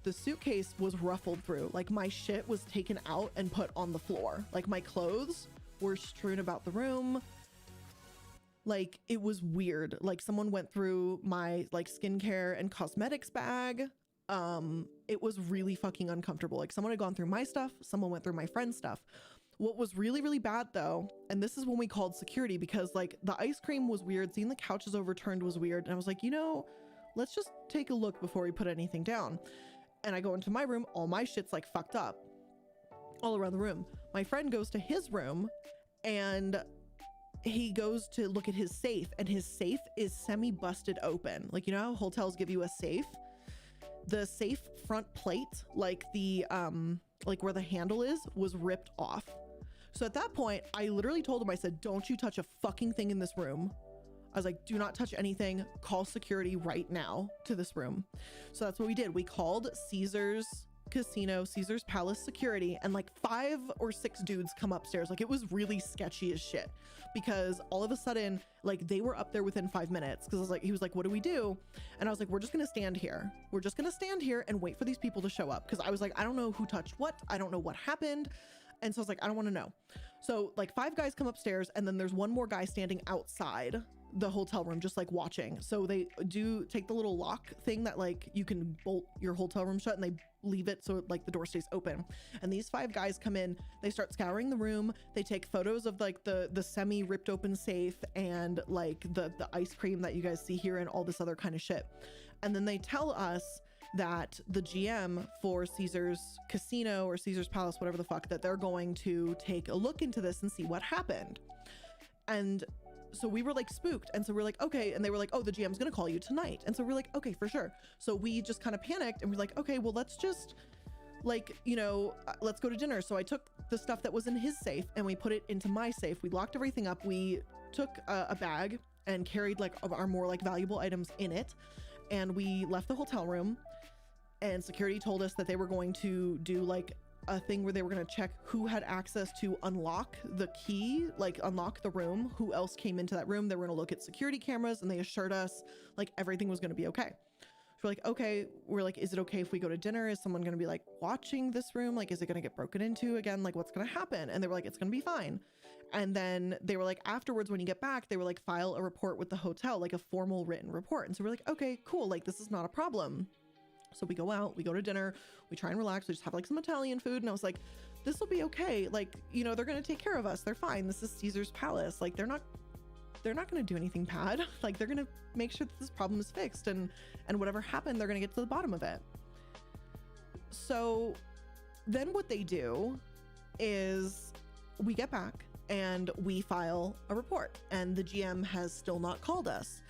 The suitcase was ruffled through, like my shit was taken out and put on the floor. Like my clothes were strewn about the room. Like it was weird. Like someone went through my like skincare and cosmetics bag. It was really fucking uncomfortable. Like someone had gone through my stuff, someone went through my friend's stuff. What was really, really bad though, and this is when we called security, because like the ice cream was weird, seeing the couches overturned was weird, and I was like, you know, let's just take a look before we put anything down. And I go into my room, all my shit's like fucked up all around the room. My friend goes to his room and he goes to look at his safe, and his safe is semi-busted open. Like, you know how hotels give you a safe? The safe front plate, like the like where the handle is, was ripped off. So at that point, I literally told him, I said, don't you touch a fucking thing in this room. I was like, do not touch anything. Call security right now to this room. So that's what we did. We called Caesars Casino, Caesars Palace security, and like 5 or 6 dudes come upstairs. Like it was really sketchy as shit, because all of a sudden, like they were up there within 5 minutes. Cause I was like, he was like, what do we do? And I was like, we're just gonna stand here. We're just gonna stand here and wait for these people to show up. Cause I was like, I don't know who touched what. I don't know what happened. And so I was like, I don't want to know. So like 5 guys come upstairs, and then there's one more guy standing outside the hotel room, just like watching. So they do take the little lock thing that like you can bolt your hotel room shut, and they leave it so like the door stays open. And these 5 guys come in, they start scouring the room, they take photos of like the semi ripped open safe and like the ice cream that you guys see here and all this other kind of shit. And then they tell us that the GM for Caesars Casino or Caesars Palace, whatever the fuck, that they're going to take a look into this and see what happened. And so we were like spooked. And so we're like, okay. And they were like, oh, the GM's gonna call you tonight. And so we're like, okay, for sure. So we just kind of panicked and we're like, okay, well, let's just like, you know, let's go to dinner. So I took the stuff that was in his safe and we put it into my safe. We locked everything up. We took a bag and carried like our more like valuable items in it. And we left the hotel room, and security told us that they were going to do like a thing where they were going to check who had access to unlock the key, like unlock the room, who else came into that room. They were going to look at security cameras, and they assured us like everything was going to be okay. So we're like, okay. We're like, is it okay if we go to dinner? Is someone going to be like watching this room? Like, is it going to get broken into again? Like, what's going to happen? And they were like, it's going to be fine. And then they were like, afterwards, when you get back, they were like, file a report with the hotel, like a formal written report. And so we're like, okay, cool. Like, this is not a problem. So we go out, we go to dinner, we try and relax, we just have like some Italian food. And I was like, this will be okay. Like, you know, they're going to take care of us. They're fine. This is Caesar's Palace. Like, they're not going to do anything bad. Like, they're going to make sure that this problem is fixed, and whatever happened, they're going to get to the bottom of it. So then what they do is we get back and we file a report, and the GM has still not called us.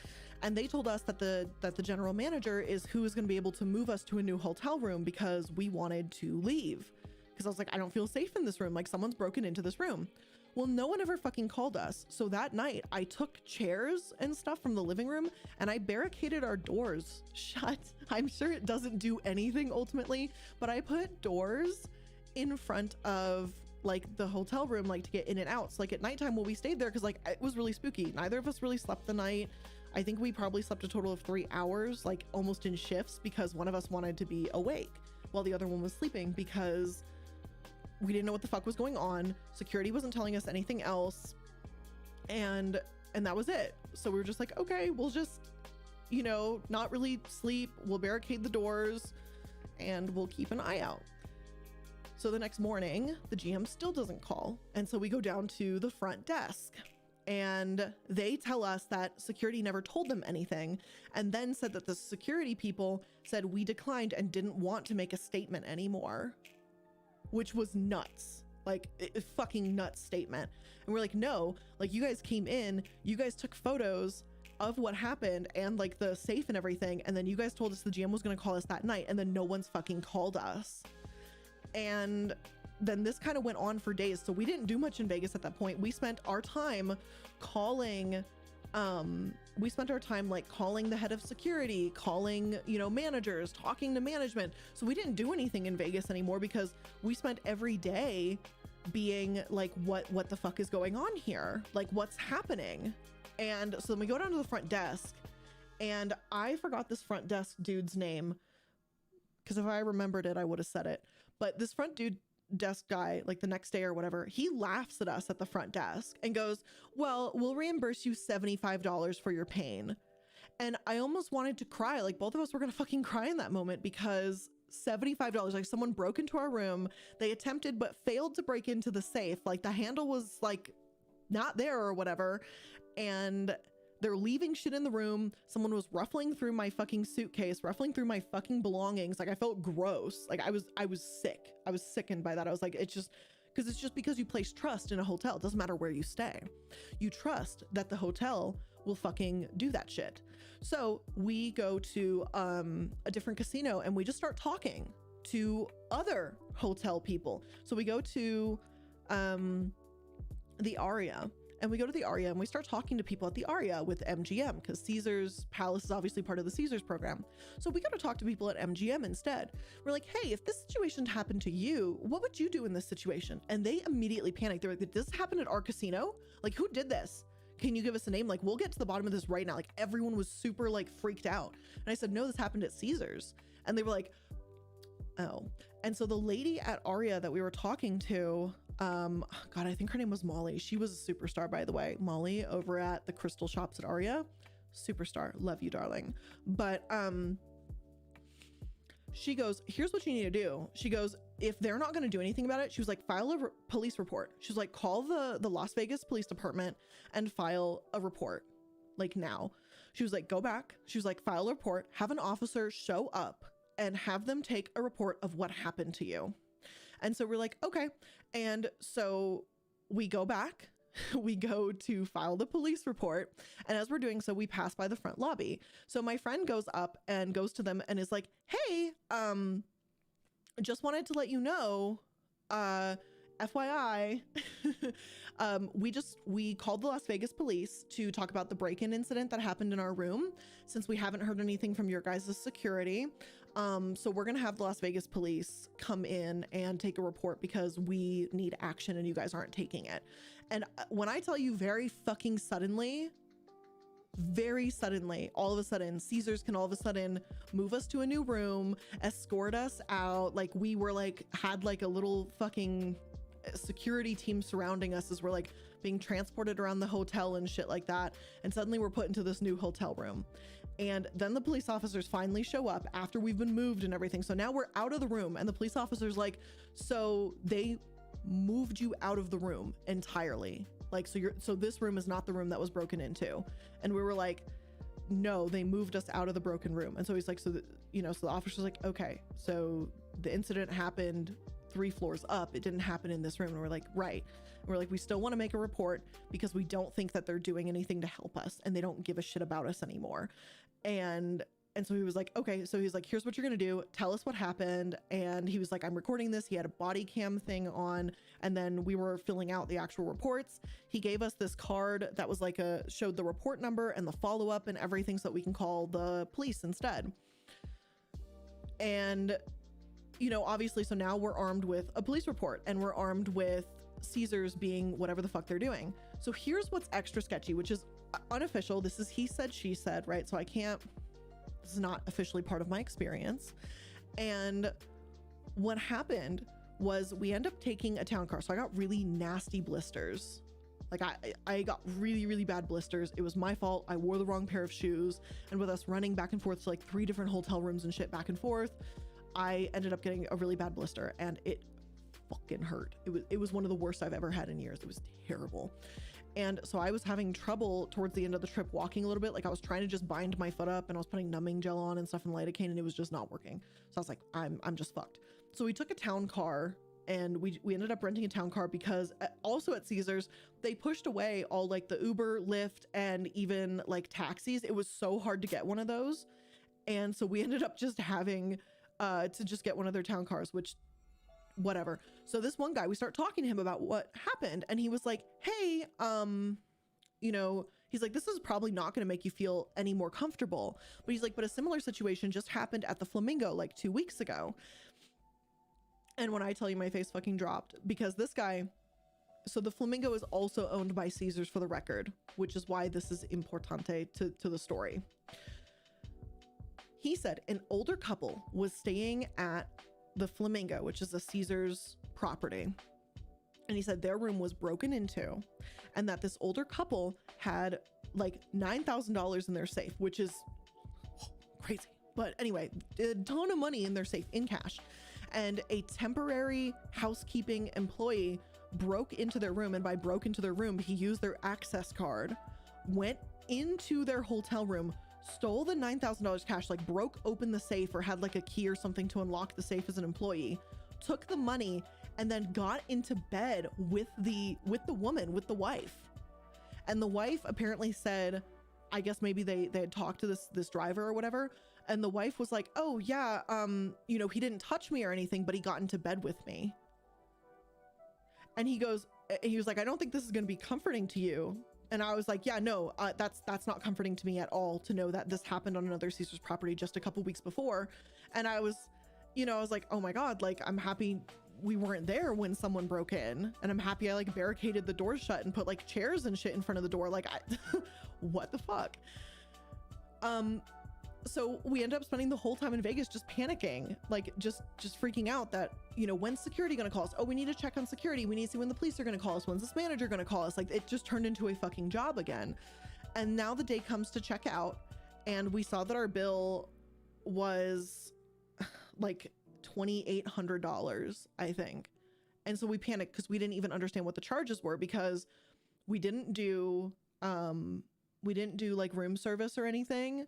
And they told us that the general manager is who is going to be able to move us to a new hotel room because we wanted to leave. Because I was like, I don't feel safe in this room. Like someone's broken into this room. Well, no one ever fucking called us. So that night I took chairs and stuff from the living room and I barricaded our doors shut. I'm sure it doesn't do anything ultimately, but I put doors in front of like the hotel room, like to get in and out. So like at nighttime when we stayed there, because like it was really spooky. Neither of us really slept the night. I think we probably slept a total of 3 hours, like almost in shifts, because one of us wanted to be awake while the other one was sleeping because we didn't know what the fuck was going on. Security wasn't telling us anything else. And that was it. So we were just like, okay, we'll just, you know, not really sleep. We'll barricade the doors and we'll keep an eye out. So the next morning, the GM still doesn't call. And so we go down to the front desk and they tell us that security never told them anything. And then said that the security people said we declined and didn't want to make a statement anymore. Which was nuts, like a fucking nuts statement. And we're like, no, like you guys came in, you guys took photos of what happened and like the safe and everything. And then you guys told us the GM was going to call us that night. And then no one's fucking called us. And then this kind of went on for days. So we didn't do much in Vegas at that point. We spent our time calling, like calling the head of security, calling, you know, managers, talking to management. So we didn't do anything in Vegas anymore because we spent every day being like, what the fuck is going on here? Like what's happening? And so then we go down to the front desk and I forgot this front desk dude's name because if I remembered it, I would have said it. But this front desk guy, like the next day or whatever, he laughs at us at the front desk and goes, well, we'll reimburse you $75 for your pain. And I almost wanted to cry. Like both of us were gonna fucking cry in that moment because $75, like someone broke into our room. They attempted but failed to break into the safe. Like the handle was like not there or whatever. And they're leaving shit in the room. Someone was ruffling through my fucking suitcase, ruffling through my fucking belongings. Like I felt gross. Like I was sick. I was sickened by that. I was like, it's just because you place trust in a hotel. It doesn't matter where you stay. You trust that the hotel will fucking do that shit. So we go to a different casino and we just start talking to other hotel people. So we go to the Aria. And we go to the Aria and we start talking to people at the Aria with MGM because Caesar's Palace is obviously part of the Caesars program. So we got to talk to people at MGM instead. We're like, hey, if this situation happened to you, what would you do in this situation? And they immediately panicked. They're like, did this happen at our casino? Like, who did this? Can you give us a name? Like, we'll get to the bottom of this right now. Like, everyone was super like freaked out. And I said, no, this happened at Caesars. And they were like, oh. And so the lady at Aria that we were talking to, God, I think her name was Molly. She was a superstar, by the way. Molly over at the Crystal Shops at Aria. Superstar. Love you, darling. But she goes, here's what you need to do. She goes, if they're not going to do anything about it, she was like, file a police report. She was like, call the Las Vegas Police Department and file a report. Like now. She was like, go back. She was like, file a report. Have an officer show up and have them take a report of what happened to you. And so we're like, okay. And so we go back, we go to file the police report. And as we're doing so, we pass by the front lobby. So my friend goes up and goes to them and is like, hey, just wanted to let you know, FYI, we called the Las Vegas police to talk about the break-in incident that happened in our room since we haven't heard anything from your guys' security. So we're gonna have the Las Vegas police come in and take a report because we need action and you guys aren't taking it. And when I tell you very fucking suddenly, all of a sudden, Caesars can all of a sudden move us to a new room, escort us out. Like we were like, had like a little fucking security team surrounding us as we're like being transported around the hotel and shit like that. And suddenly we're put into this new hotel room. And then the police officers finally show up after we've been moved and everything. So now we're out of the room and the police officer's like, so they moved you out of the room entirely. Like, so this room is not the room that was broken into. And we were like, no, they moved us out of the broken room. And so he's like, so the officer's like, okay, so the incident happened 3 floors up. It didn't happen in this room. And we're like, right. And we're like, we still want to make a report because we don't think that they're doing anything to help us and they don't give a shit about us anymore. And so he was like, okay. So he's like, here's what you're going to do. Tell us what happened. And he was like, I'm recording this. He had a body cam thing on. And then we were filling out the actual reports. He gave us this card that was like showed the report number and the follow-up and everything so that we can call the police instead. And, you know, obviously, so now we're armed with a police report and we're armed with Caesars being whatever the fuck they're doing. So here's what's extra sketchy, which is unofficial. This is he said, she said, right? So this is not officially part of my experience. And what happened was we end up taking a town car. So I got really nasty blisters. Like I got really, really bad blisters. It was my fault. I wore the wrong pair of shoes. And with us running back and forth to like 3 different hotel rooms and shit back and forth, I ended up getting a really bad blister and it fucking hurt. It was one of the worst I've ever had in years. It was terrible. And so I was having trouble towards the end of the trip walking a little bit. Like I was trying to just bind my foot up and I was putting numbing gel on and stuff and lidocaine and it was just not working. So I was like, I'm just fucked. So we took a town car and we ended up renting a town car because also at Caesars, they pushed away all like the Uber, Lyft, and even like taxis. It was so hard to get one of those. And so we ended up just having to just get one of their town cars, which whatever. So this one guy, we start talking to him about what happened and he was like, hey, you know, he's like, this is probably not going to make you feel any more comfortable, but he's like, but a similar situation just happened at the Flamingo like 2 weeks ago. And when I tell you, my face fucking dropped because this guy, so the Flamingo is also owned by Caesars for the record, which is why this is importante to the story. He said an older couple was staying at the Flamingo, which is a Caesars property. And he said their room was broken into and that this older couple had like $9,000 in their safe, which is crazy. But anyway, a ton of money in their safe in cash. And a temporary housekeeping employee broke into their room. And by broke into their room, he used their access card, went into their hotel room, stole the $9,000 cash, like broke open the safe or had like a key or something to unlock the safe as an employee, took the money and then got into bed with the woman, with the wife. And the wife apparently said, I guess maybe they had talked to this driver or whatever. And the wife was like, oh yeah, you know, he didn't touch me or anything, but he got into bed with me. And he was like, I don't think this is going to be comforting to you. And I was like, yeah, no, that's not comforting to me at all to know that this happened on another Caesars property just a couple weeks before. And I was, you know, I was like, oh my God, like, I'm happy we weren't there when someone broke in. And I'm happy I like barricaded the doors shut and put like chairs and shit in front of the door. Like, what the fuck? So we ended up spending the whole time in Vegas just panicking, like just freaking out that, you know, when's security going to call us? Oh, we need to check on security. We need to see when the police are going to call us. When's this manager going to call us? Like it just turned into a fucking job again. And now the day comes to check out and we saw that our bill was like $2,800, I think. And so we panicked because we didn't even understand what the charges were because we didn't do like room service or anything.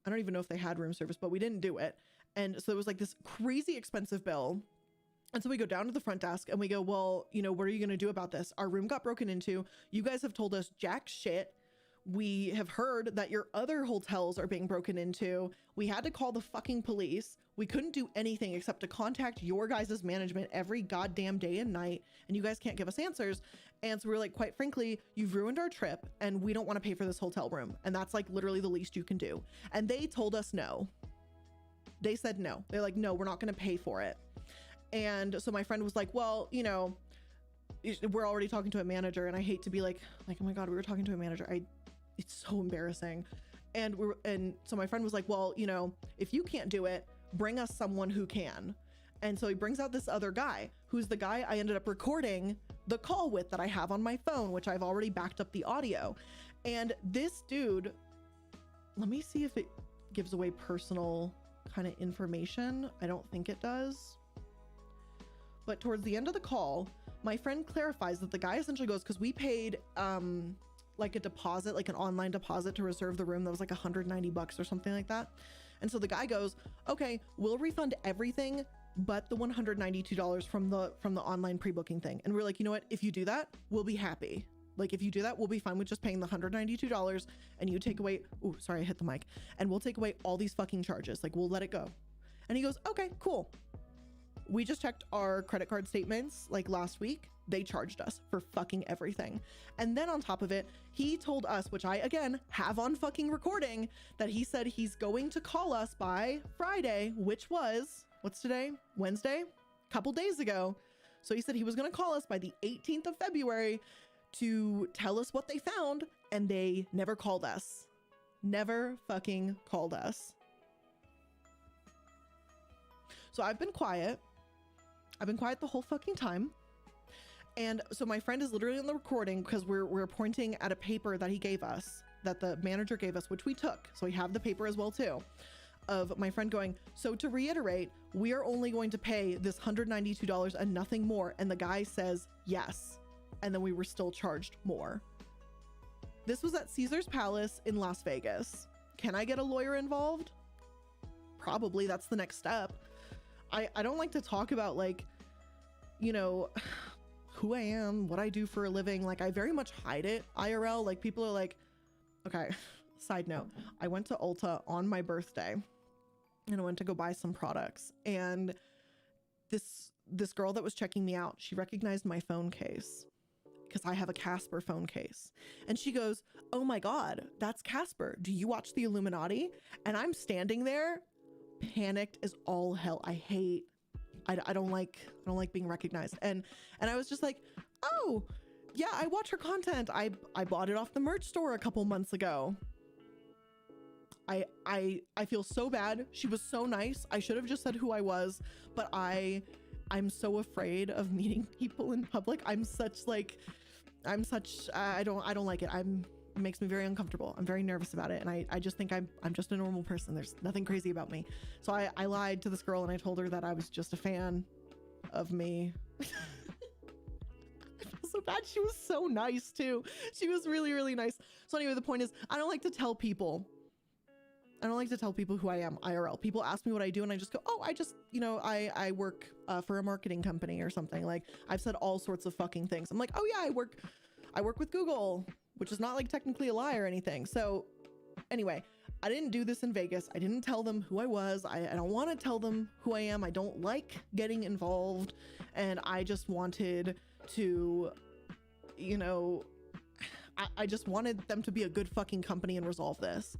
I don't even know if they had room service, but we didn't do it. And so it was like this crazy expensive bill. And so we go down to the front desk and we go, well, you know, what are you going to do about this? Our room got broken into. You guys have told us jack shit. We have heard that your other hotels are being broken into. We had to call the fucking police. We couldn't do anything except to contact your guys' management every goddamn day and night. And you guys can't give us answers. And so we're like, quite frankly, you've ruined our trip and we don't want to pay for this hotel room. And that's like literally the least you can do. And they told us no. They said no. They're like, no, we're not going to pay for it. And so my friend was like, well, you know, we're already talking to a manager. And I hate to be like, oh my God, we were talking to a manager. It's so embarrassing. And so my friend was like, well, you know, if you can't do it, bring us someone who can. And so he brings out this other guy, who's the guy I ended up recording the call with that I have on my phone, which I've already backed up the audio. And this dude, let me see if it gives away personal kind of information. I don't think it does. But towards the end of the call, my friend clarifies that the guy essentially goes, because we paid like a deposit, like an online deposit to reserve the room that was like $190 or something like that. And so the guy goes, okay, we'll refund everything but the $192 from the online pre-booking thing. And we're like, you know what? If you do that, we'll be happy. Like, if you do that, we'll be fine with just paying the $192 and you take away, oh, sorry, I hit the mic. And we'll take away all these fucking charges. Like, we'll let it go. And he goes, okay, cool. We just checked our credit card statements like last week. They charged us for fucking everything. And then on top of it, he told us, which I, again, have on fucking recording, that he said he's going to call us by Friday, which was, what's today? Wednesday? A couple days ago. So he said he was going to call us by the 18th of February to tell us what they found, and they never called us. Never fucking called us. So I've been quiet. I've been quiet the whole fucking time. And so my friend is literally on the recording because we're pointing at a paper that he gave us, that the manager gave us, which we took. So we have the paper as well too, of my friend going, so to reiterate, we are only going to pay this $192 and nothing more. And the guy says yes. And then we were still charged more. This was at Caesar's Palace in Las Vegas. Can I get a lawyer involved? Probably. That's the next step. I don't like to talk about, like, you know, who I am, what I do for a living. Like, I very much hide it IRL. Like, people are like, okay, side note, I went to Ulta on my birthday and I went to go buy some products, and this girl that was checking me out, she recognized my phone case because I have a Casper phone case. And she goes, oh my God, that's Casper. Do you watch the Illuminati? And I'm standing there panicked as all hell. I don't like being recognized. And I was just like, oh yeah, I watch her content. I bought it off the merch store a couple months ago. I feel so bad. She was so nice. I should have just said who I was, but I'm so afraid of meeting people in public. I don't like it. It makes me very uncomfortable. I'm very nervous about it. And I just think I'm just a normal person. There's nothing crazy about me. So I lied to this girl and I told her that I was just a fan of me. I feel so bad. She was so nice too. She was really, really nice. So anyway, the point is, I don't like to tell people who I am IRL. People ask me what I do and I just go, oh, I just, you know, I work for a marketing company or something. Like, I've said all sorts of fucking things. I'm like, oh yeah, I work with Google, which is not like technically a lie or anything. So anyway, I didn't do this in Vegas. I didn't tell them who I was. I don't want to tell them who I am. I don't like getting involved. And I just wanted to, you know, I just wanted them to be a good fucking company and resolve this.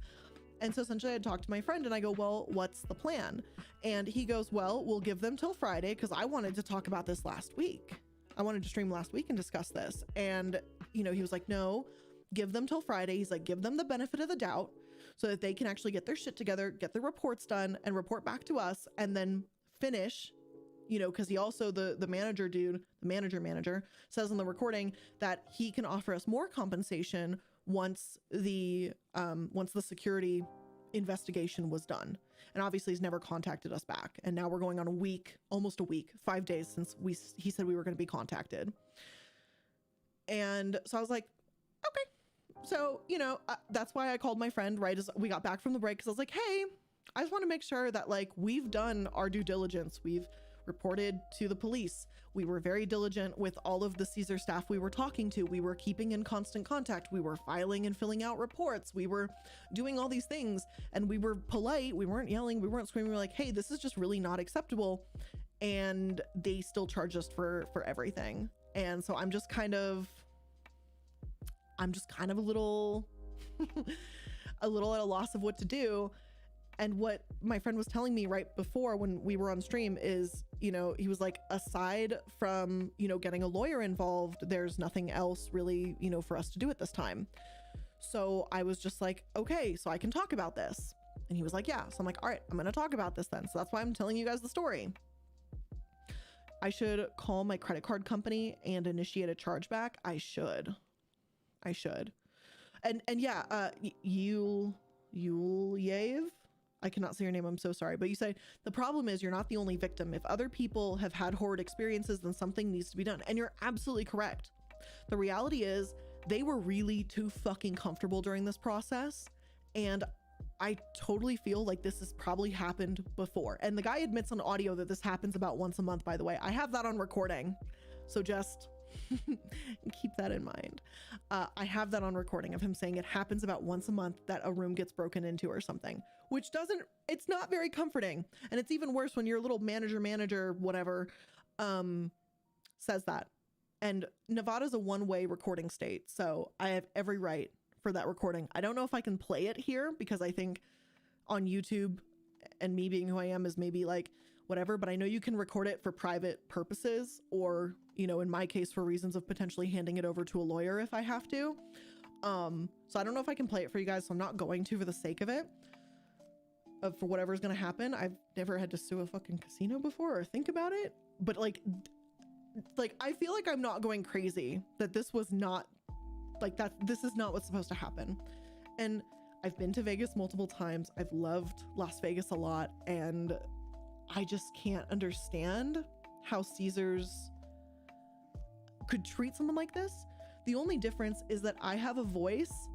And so essentially I talked to my friend and I go, well, what's the plan? And he goes, well, we'll give them till Friday, because I wanted to talk about this last week. I wanted to stream last week and discuss this. And, you know, he was like, no, give them till Friday. He's like, give them the benefit of the doubt so that they can actually get their shit together, get their reports done and report back to us, and then finish, you know, because he also, the manager dude, the manager says on the recording that he can offer us more compensation once the security investigation was done. And obviously he's never contacted us back. And now we're going on almost a week, 5 days since he said we were going to be contacted. And so I was like, okay. So, you know, that's why I called my friend right as we got back from the break. Cause I was like, hey, I just want to make sure that, like, we've done our due diligence. We've reported to the police. We were very diligent with all of the Caesar staff we were talking to. We were keeping in constant contact. We were filing and filling out reports. We were doing all these things, and we were polite. We weren't yelling. We weren't screaming. We were like, hey, this is just really not acceptable. And they still charge us for everything. And so I'm just kind of a little at a loss of what to do. And what my friend was telling me right before when we were on stream is, you know, he was like, aside from, you know, getting a lawyer involved, there's nothing else really, you know, for us to do at this time. So I was just like, okay, so I can talk about this. And he was like, yeah. So I'm like, all right, I'm going to talk about this then. So that's why I'm telling you guys the story. I should call my credit card company and initiate a chargeback. I should. And yeah, Yave, I cannot say your name, I'm so sorry, but you say the problem is you're not the only victim. If other people have had horrid experiences, then something needs to be done. And you're absolutely correct. The reality is they were really too fucking comfortable during this process. And I totally feel like this has probably happened before. And the guy admits on audio that this happens about once a month, by the way. I have that on recording. So just keep that in mind. I have that on recording of him saying it happens about once a month that a room gets broken into or something, which it's not very comforting. And it's even worse when your little manager, whatever, says that. And Nevada's a one-way recording state. So I have every right for that recording. I don't know if I can play it here because I think on YouTube, and me being who I am is maybe like whatever, but I know you can record it for private purposes, or, you know, in my case, for reasons of potentially handing it over to a lawyer if I have to. So I don't know if I can play it for you guys, so I'm not going to for the sake of it, for whatever's gonna happen. I've never had to sue a fucking casino before or think about it, but like I feel like I'm not going crazy that this was not like that. This is not what's supposed to happen. And I've been to Vegas multiple times. I've loved Las Vegas a lot, and I just can't understand how Caesars could treat someone like this. The only difference is that I have a voice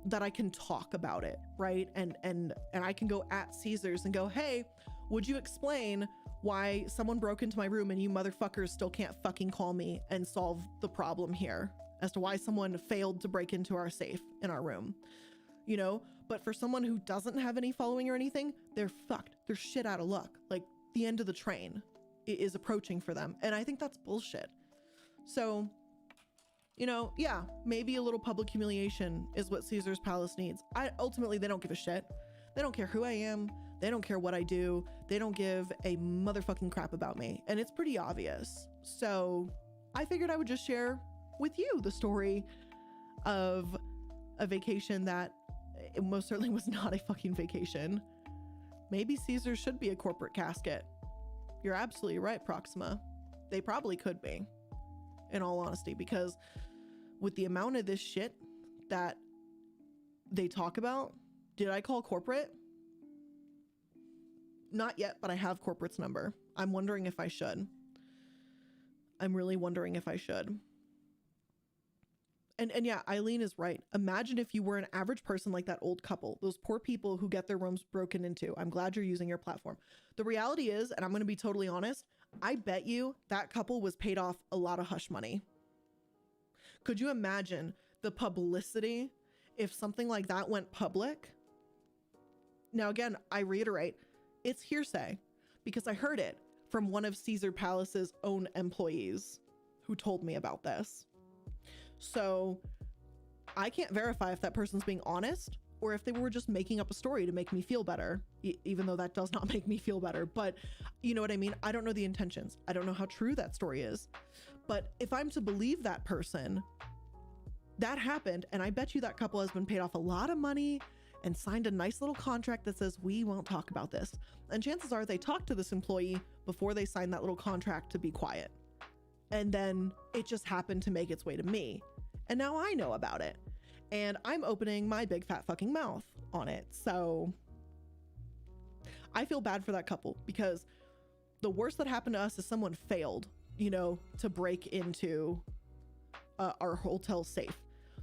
that I can talk about it, right? And I can go at Caesars and go, hey, would you explain why someone broke into my room and you motherfuckers still can't fucking call me and solve the problem here as to why someone failed to break into our safe in our room, you know? But for someone who doesn't have any following or anything, they're fucked. They're shit out of luck. Like, the end of the train is approaching for them. And I think that's bullshit. So, you know, yeah, maybe a little public humiliation is what Caesar's Palace needs. Ultimately, they don't give a shit. They don't care who I am. They don't care what I do. They don't give a motherfucking crap about me. And it's pretty obvious. So I figured I would just share with you the story of a vacation that it most certainly was not a fucking vacation. Maybe Caesar should be a corporate casket. You're absolutely right, Proxima. They probably could be, in all honesty, because with the amount of this shit that they talk about, did I call corporate? Not yet, but I have corporate's number. I'm wondering if I should. I'm really wondering if I should. And yeah, Eileen is right. Imagine if you were an average person like that old couple, those poor people who get their rooms broken into. I'm glad you're using your platform. The reality is, and I'm going to be totally honest, I bet you that couple was paid off a lot of hush money. Could you imagine the publicity if something like that went public? Now, again, I reiterate, it's hearsay because I heard it from one of Caesar Palace's own employees who told me about this. So I can't verify if that person's being honest or if they were just making up a story to make me feel better, even though that does not make me feel better. But you know what I mean? I don't know the intentions. I don't know how true that story is. But if I'm to believe that person, that happened. And I bet you that couple has been paid off a lot of money and signed a nice little contract that says, we won't talk about this. And chances are they talked to this employee before they signed that little contract to be quiet. And then it just happened to make its way to me. And now I know about it. And I'm opening my big fat fucking mouth on it. So I feel bad for that couple because the worst that happened to us is someone failed, you know, to break into our hotel safe.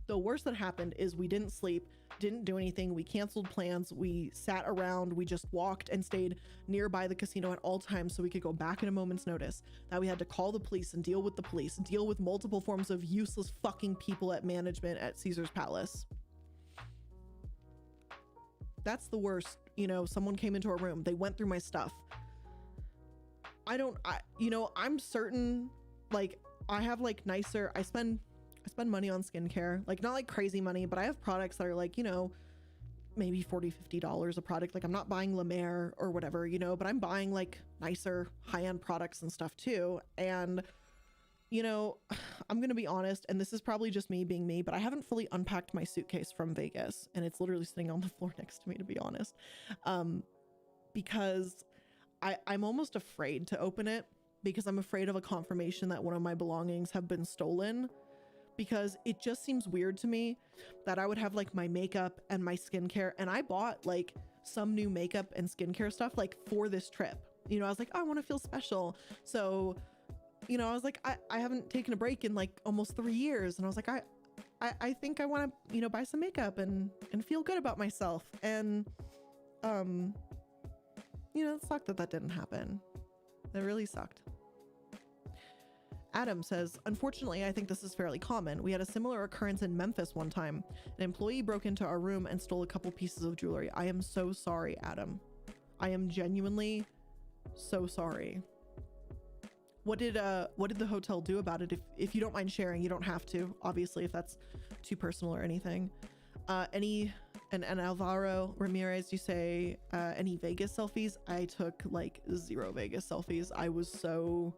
The worst that happened is we didn't sleep, didn't do anything. We canceled plans. We sat around. We just walked and stayed nearby the casino at all times so we could go back in a moment's notice. That we had to call the police and deal with the police, deal with multiple forms of useless fucking people at management at Caesar's Palace. That's the worst. You know, someone came into our room. They went through my stuff. I'm certain, like, I have like nicer, I spend money on skincare, like not like crazy money, but I have products that are like, you know, maybe $40-$50 a product. Like I'm not buying La Mer or whatever, you know, but I'm buying like nicer high-end products and stuff too. And, you know, I'm going to be honest, and this is probably just me being me, but I haven't fully unpacked my suitcase from Vegas and it's literally sitting on the floor next to me, to be honest. Because I'm almost afraid to open it because I'm afraid of a confirmation that one of my belongings have been stolen. Because it just seems weird to me that I would have like my makeup and my skincare, and I bought like some new makeup and skincare stuff like for this trip. You know, I was like, oh, I want to feel special. So, you know, I was like, I haven't taken a break in like almost 3 years. And I was like, I think I want to, you know, buy some makeup and feel good about myself. And You know, it sucked that that didn't happen. It really sucked. Adam says, unfortunately, I think this is fairly common. We had a similar occurrence in Memphis one time. An employee broke into our room and stole a couple pieces of jewelry. I am so sorry, Adam. I am genuinely so sorry. What did the hotel do about it? If you don't mind sharing, you don't have to, obviously, if that's too personal or anything. And Alvaro Ramirez, you say, any Vegas selfies? I took like 0 Vegas selfies. I was so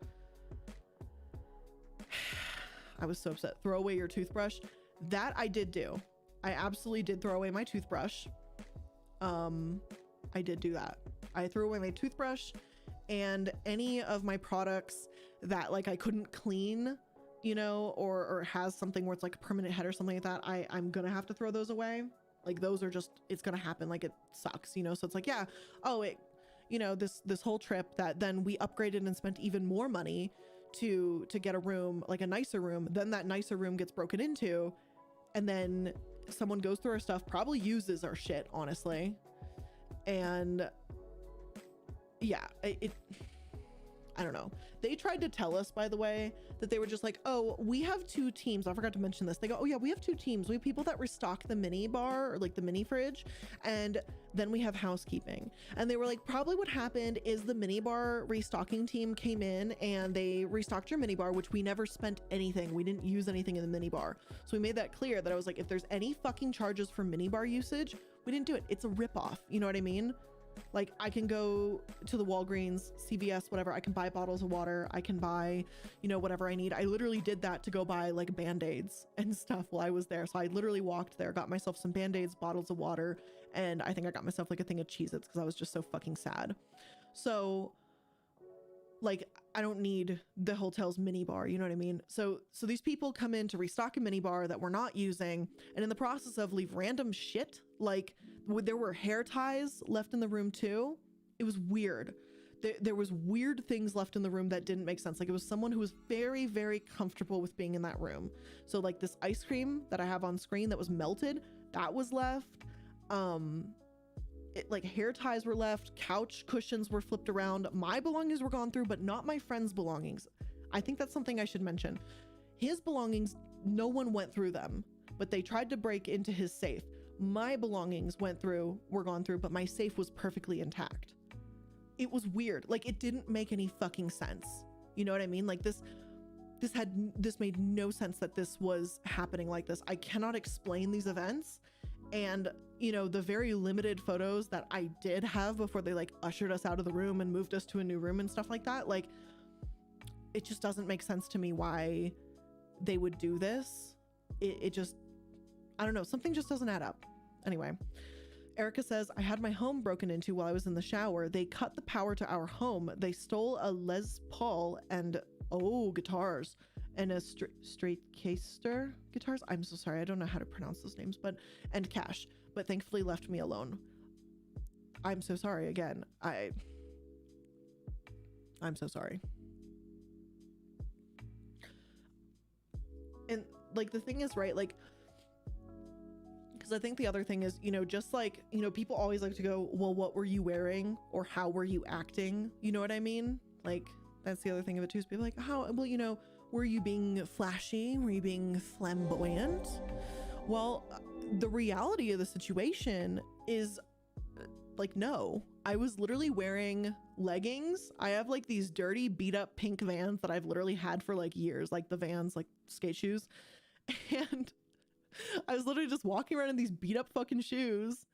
upset. Throw away your toothbrush. That I did do. I absolutely did throw away my toothbrush. I did do that. I threw away my toothbrush and any of my products that like I couldn't clean, you know, or has something where it's like a permanent head or something like that. I'm gonna have to throw those away. Like those are just, it's gonna happen. Like it sucks, you know? So it's like, yeah, oh, it, you know, this whole trip that then we upgraded and spent even more money to get a room, like a nicer room. Then that nicer room gets broken into and then someone goes through our stuff, probably uses our shit, honestly. And yeah, I don't know. They tried to tell us, by the way, that they were just like, oh, we have 2 teams. I forgot to mention this. They go, oh yeah, we have 2 teams. We have people that restock the mini bar or like the mini fridge. And then we have housekeeping. And they were like, probably what happened is the mini bar restocking team came in and they restocked your mini bar, which we never spent anything. We didn't use anything in the mini bar. So we made that clear that I was like, if there's any fucking charges for mini bar usage, we didn't do it. It's a ripoff. You know what I mean? Like I can go to the Walgreens, CVS, whatever. I can buy bottles of water. I can buy, you know, whatever I need. I literally did that to go buy like Band-Aids and stuff while I was there. So I literally walked there, got myself some Band-Aids, bottles of water. And I think I got myself like a thing of Cheez-Its because I was just so fucking sad. So like, I don't need the hotel's mini bar. You know what I mean? So these people come in to restock a mini bar that we're not using. And in the process of leave random shit, like there were hair ties left in the room too. It was weird. There was weird things left in the room that didn't make sense. Like it was someone who was very, very comfortable with being in that room. So like this ice cream that I have on screen that was melted, that was left. Like hair ties were left, couch cushions were flipped around. My belongings were gone through, but not my friend's belongings. I think that's something I should mention. His belongings, no one went through them, but they tried to break into his safe. My belongings were gone through, but my safe was perfectly intact. It was weird. Like it didn't make any fucking sense. You know what I mean? Like this made no sense that this was happening like this. I cannot explain these events. And, you know, the very limited photos that I did have before they like ushered us out of the room and moved us to a new room and stuff like that, like, it just doesn't make sense to me why they would do this. It just, I don't know, something just doesn't add up. Anyway, Erica says, I had my home broken into while I was in the shower. They cut the power to our home. They stole a Les Paul and, guitars. And a Stratocaster guitars. I'm so sorry. I don't know how to pronounce those names, and cash, but thankfully left me alone. I'm so sorry again. I'm so sorry. And like, the thing is, right, like, because I think the other thing is, you know, just like, you know, people always like to go, well, what were you wearing or how were you acting? You know what I mean? Like, that's the other thing of it too, is people like, well, you know, were you being flashy? Were you being flamboyant? Well, the reality of the situation is like, no, I was literally wearing leggings. I have like these dirty beat up pink Vans that I've literally had for like years, like the Vans, like skate shoes. And I was literally just walking around in these beat up fucking shoes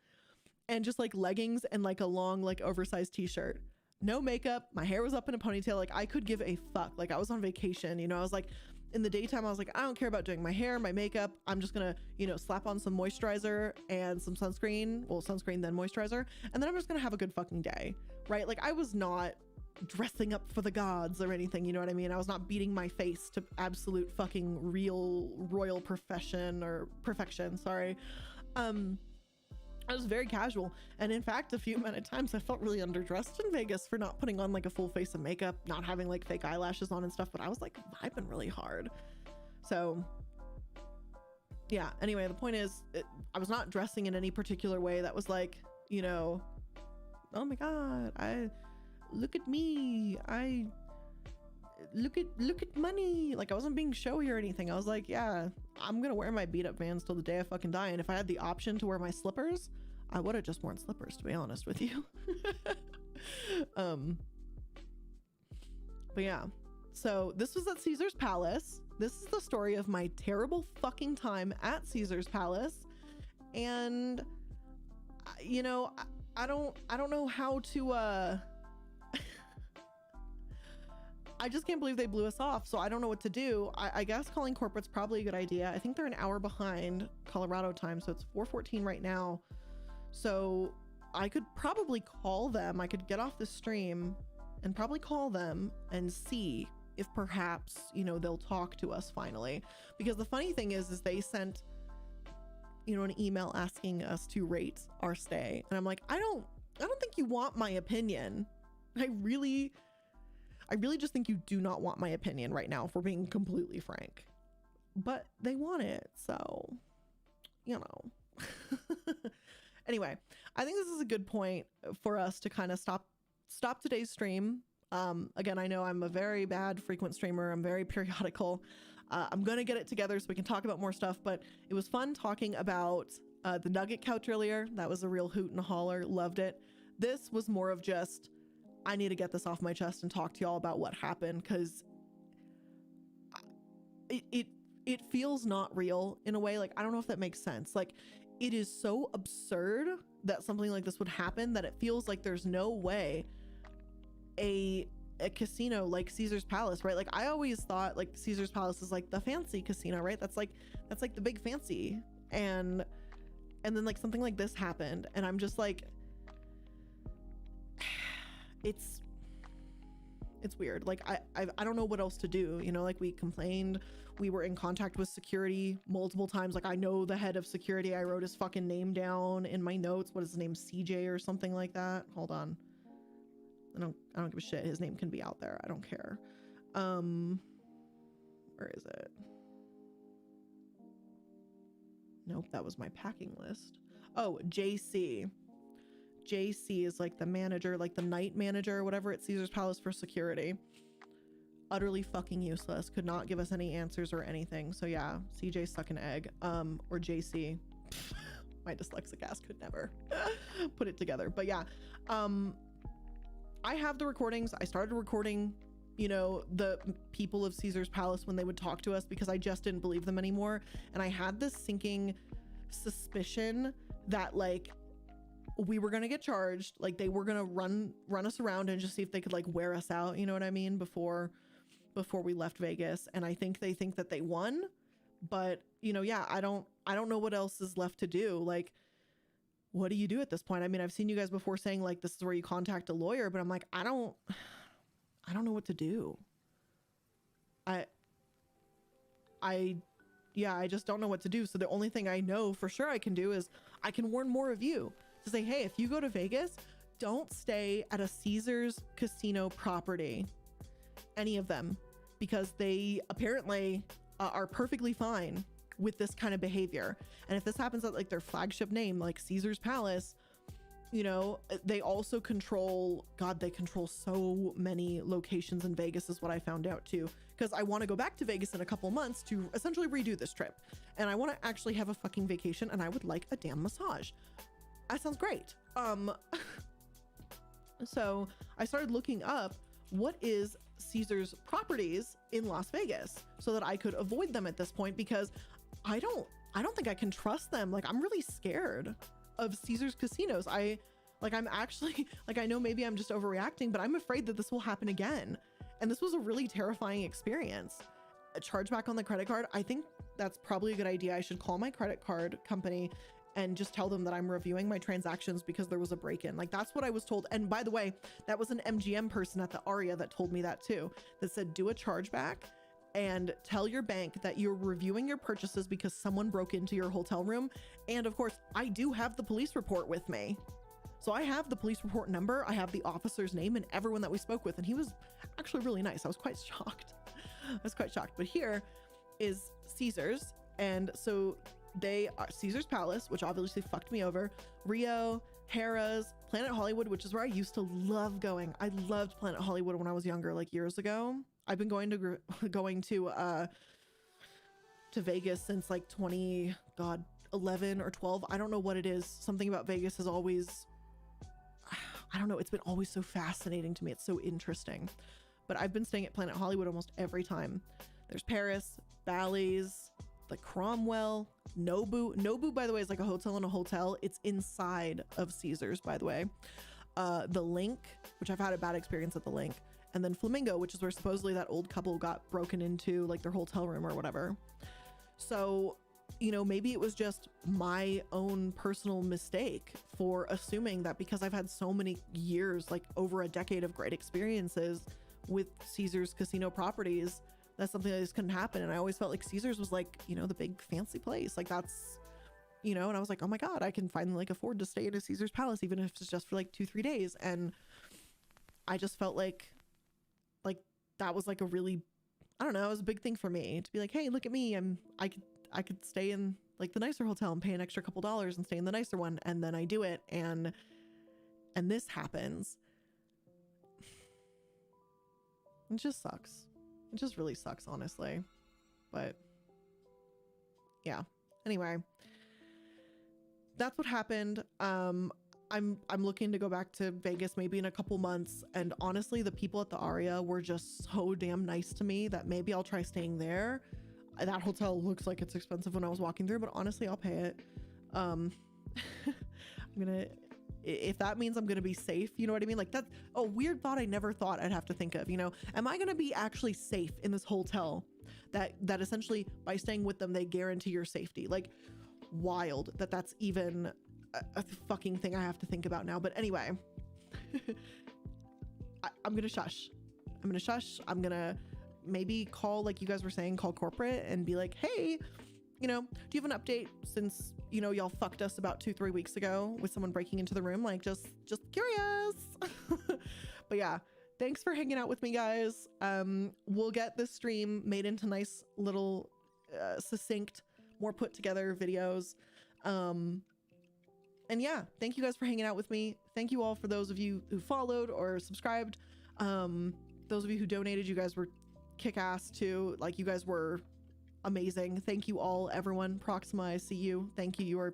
and just like leggings and like a long, like oversized t-shirt. No makeup, my hair was up in a ponytail. Like I could give a fuck. Like I was on vacation, you know. I was like, in the daytime I was like, I don't care about doing my hair, my makeup. I'm just gonna, you know, slap on some moisturizer and some sunscreen. Well, sunscreen then moisturizer, and then I'm just gonna have a good fucking day, right? Like I was not dressing up for the gods or anything, you know what I mean? I was not beating my face to absolute fucking real royal perfection. Sorry. I was very casual, and in fact, a few many times I felt really underdressed in Vegas for not putting on like a full face of makeup, not having like fake eyelashes on and stuff, but I was like vibing really hard. So yeah, anyway, the point is, I was not dressing in any particular way that was like, you know, oh my God, I look at me, I look at money. Like, I wasn't being showy or anything. I was like, yeah, I'm gonna wear my beat up Vans till the day I fucking die. And if I had the option to wear my slippers, I would have just worn slippers, to be honest with you. But yeah, so this was at Caesar's Palace. This is the story of my terrible fucking time at Caesar's Palace. And you know, I don't know how to I just can't believe they blew us off, so I don't know what to do. I guess calling corporate's probably a good idea. I think they're an hour behind Colorado time, so it's 4:14 right now. So I could probably call them. I could get off the stream and probably call them and see if perhaps, you know, they'll talk to us finally. Because the funny thing is they sent, you know, an email asking us to rate our stay. And I'm like, I don't think you want my opinion. I really just think you do not want my opinion right now, if we're being completely frank. But they want it, so, you know. Anyway, I think this is a good point for us to kind of stop today's stream. Again, I know I'm a very bad frequent streamer. I'm very periodical. I'm gonna get it together so we can talk about more stuff, but it was fun talking about the Nugget couch earlier. That was a real hoot and holler. Loved it. This was more of just, I need to get this off my chest and talk to y'all about what happened, because it feels not real in a way. Like, I don't know if that makes sense. Like, it is so absurd that something like this would happen that it feels like there's no way a casino like Caesar's Palace, right? Like, I always thought like Caesar's Palace is like the fancy casino, right? That's like the big fancy. And then like something like this happened, and I'm just like, it's weird. Like, I don't know what else to do, you know. Like, we complained, we were in contact with security multiple times. Like, I know the head of security, I wrote his fucking name down in my notes. What is his name? CJ or something like that. Hold on, I don't give a shit. His name can be out there, I don't care. Where is it? Nope, that was my packing list. Oh, JC is like the manager, like the night manager or whatever at Caesar's Palace for security. Utterly fucking useless. Could not give us any answers or anything. So yeah, CJ suck an egg. Or JC. My dyslexic ass could never put it together. But yeah, I have the recordings. I started recording, you know, the people of Caesar's Palace when they would talk to us, because I just didn't believe them anymore. And I had this sinking suspicion that like we were gonna get charged, like they were gonna run us around and just see if they could like wear us out, you know what I mean, before we left Vegas. And I think they think that they won, but you know, yeah, I don't know what else is left to do. Like, what do you do at this point? I mean, I've seen you guys before saying like this is where you contact a lawyer, but I'm like, I don't know what to do. I just don't know what to do. So the only thing I know for sure I can do is I can warn more of you to say, hey, if you go to Vegas, don't stay at a Caesar's casino property, any of them, because they apparently are perfectly fine with this kind of behavior. And if this happens at like their flagship name, like Caesar's Palace, you know, they also control, God, they control so many locations in Vegas is what I found out too. Because I want to go back to Vegas in a couple months to essentially redo this trip. And I want to actually have a fucking vacation, and I would like a damn massage. That sounds great. So I started looking up what is Caesar's properties in Las Vegas so that I could avoid them at this point, because I don't think I can trust them. Like, I'm really scared of Caesar's casinos. I'm actually like, I know maybe I'm just overreacting, but I'm afraid that this will happen again. And this was a really terrifying experience. A chargeback on the credit card, I think that's probably a good idea. I should call my credit card company and just tell them that I'm reviewing my transactions because there was a break-in. Like, that's what I was told. And by the way, that was an MGM person at the Aria that told me that too, that said, do a chargeback and tell your bank that you're reviewing your purchases because someone broke into your hotel room. And of course, I do have the police report with me. So I have the police report number, I have the officer's name and everyone that we spoke with. And he was actually really nice. I was quite shocked. But here is Caesar's. And so they are Caesar's Palace, which obviously fucked me over. Rio, Harrah's, Planet Hollywood, which is where I used to love going. I loved Planet Hollywood when I was younger, like years ago. I've been going to Vegas since like 2011 or 12. I don't know what it is. Something about Vegas has always, I don't know, it's been always so fascinating to me. It's so interesting. But I've been staying at Planet Hollywood almost every time. There's Paris, Bally's, the Cromwell, Nobu. Nobu, by the way, is like a hotel in a hotel. It's inside of Caesars, by the way. The Link, which I've had a bad experience at the Link. And then Flamingo, which is where supposedly that old couple got broken into, like their hotel room or whatever. So, you know, maybe it was just my own personal mistake for assuming that because I've had so many years, like over a decade of great experiences with Caesars casino properties, that's something that just couldn't happen. And I always felt like Caesars was like, you know, the big fancy place. Like that's, you know, and I was like, oh my God, I can finally like afford to stay in a Caesars Palace, even if it's just for like 2-3 days. And I just felt like that was like a really, I don't know, it was a big thing for me to be like, hey, look at me. I could stay in like the nicer hotel and pay an extra couple dollars and stay in the nicer one. And then I do it. And this happens. It just sucks. It just really sucks, honestly. But yeah, anyway, that's what happened. I'm looking to go back to Vegas maybe in a couple months. And honestly, the people at the Aria were just so damn nice to me that maybe I'll try staying there. That hotel looks like it's expensive when I was walking through, but honestly, I'll pay it. I'm gonna, if that means I'm gonna be safe, you know what I mean? Like that's a weird thought I never thought I'd have to think of, you know? Am I gonna be actually safe in this hotel that essentially by staying with them, they guarantee your safety? Like wild that's even a fucking thing I have to think about now. But anyway, I'm gonna shush. I'm gonna maybe call, like you guys were saying, call corporate and be like, hey, you know, do you have an update since, you know, y'all fucked us about 2-3 weeks ago with someone breaking into the room? Like just curious. But yeah, thanks for hanging out with me, guys. We'll get this stream made into nice little succinct, more put together videos. And yeah, thank you guys for hanging out with me. Thank you all for those of you who followed or subscribed. Those of you who donated, you guys were kick-ass too. Like you guys were amazing. Thank you all, everyone. Proxima, I see you. Thank you. You are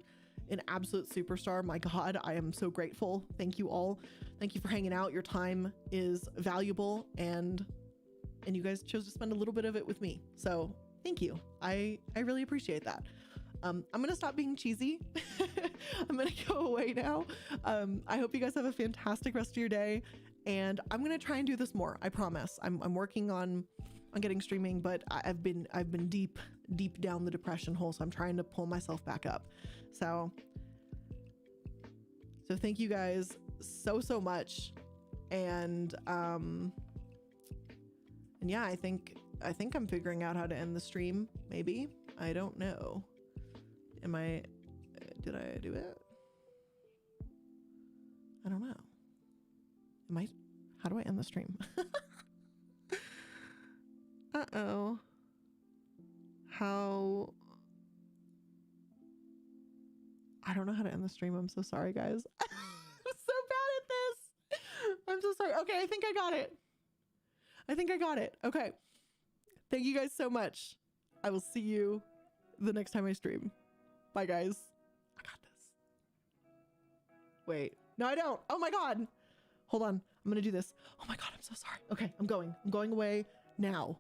an absolute superstar. My God, I am so grateful. Thank you all. Thank you for hanging out. Your time is valuable and you guys chose to spend a little bit of it with me. So thank you. I really appreciate that. I'm gonna stop being cheesy. I'm gonna go away now. I hope you guys have a fantastic rest of your day, and I'm gonna try and do this more. I promise. I'm working on getting streaming, but I've been deep down the depression hole, so I'm trying to pull myself back up. So thank you guys so much, and yeah, I think I'm figuring out how to end the stream. Maybe, I don't know. Did I do it? I don't know. How do I end the stream? Uh-oh. I don't know how to end the stream. I'm so sorry, guys. I'm so bad at this. I'm so sorry. Okay, I think I got it. Okay. Thank you guys so much. I will see you the next time I stream. Bye, guys. I got this. Wait. No, I don't. Oh my God. Hold on. I'm gonna do this. Oh my God, I'm so sorry. Okay, I'm going away now.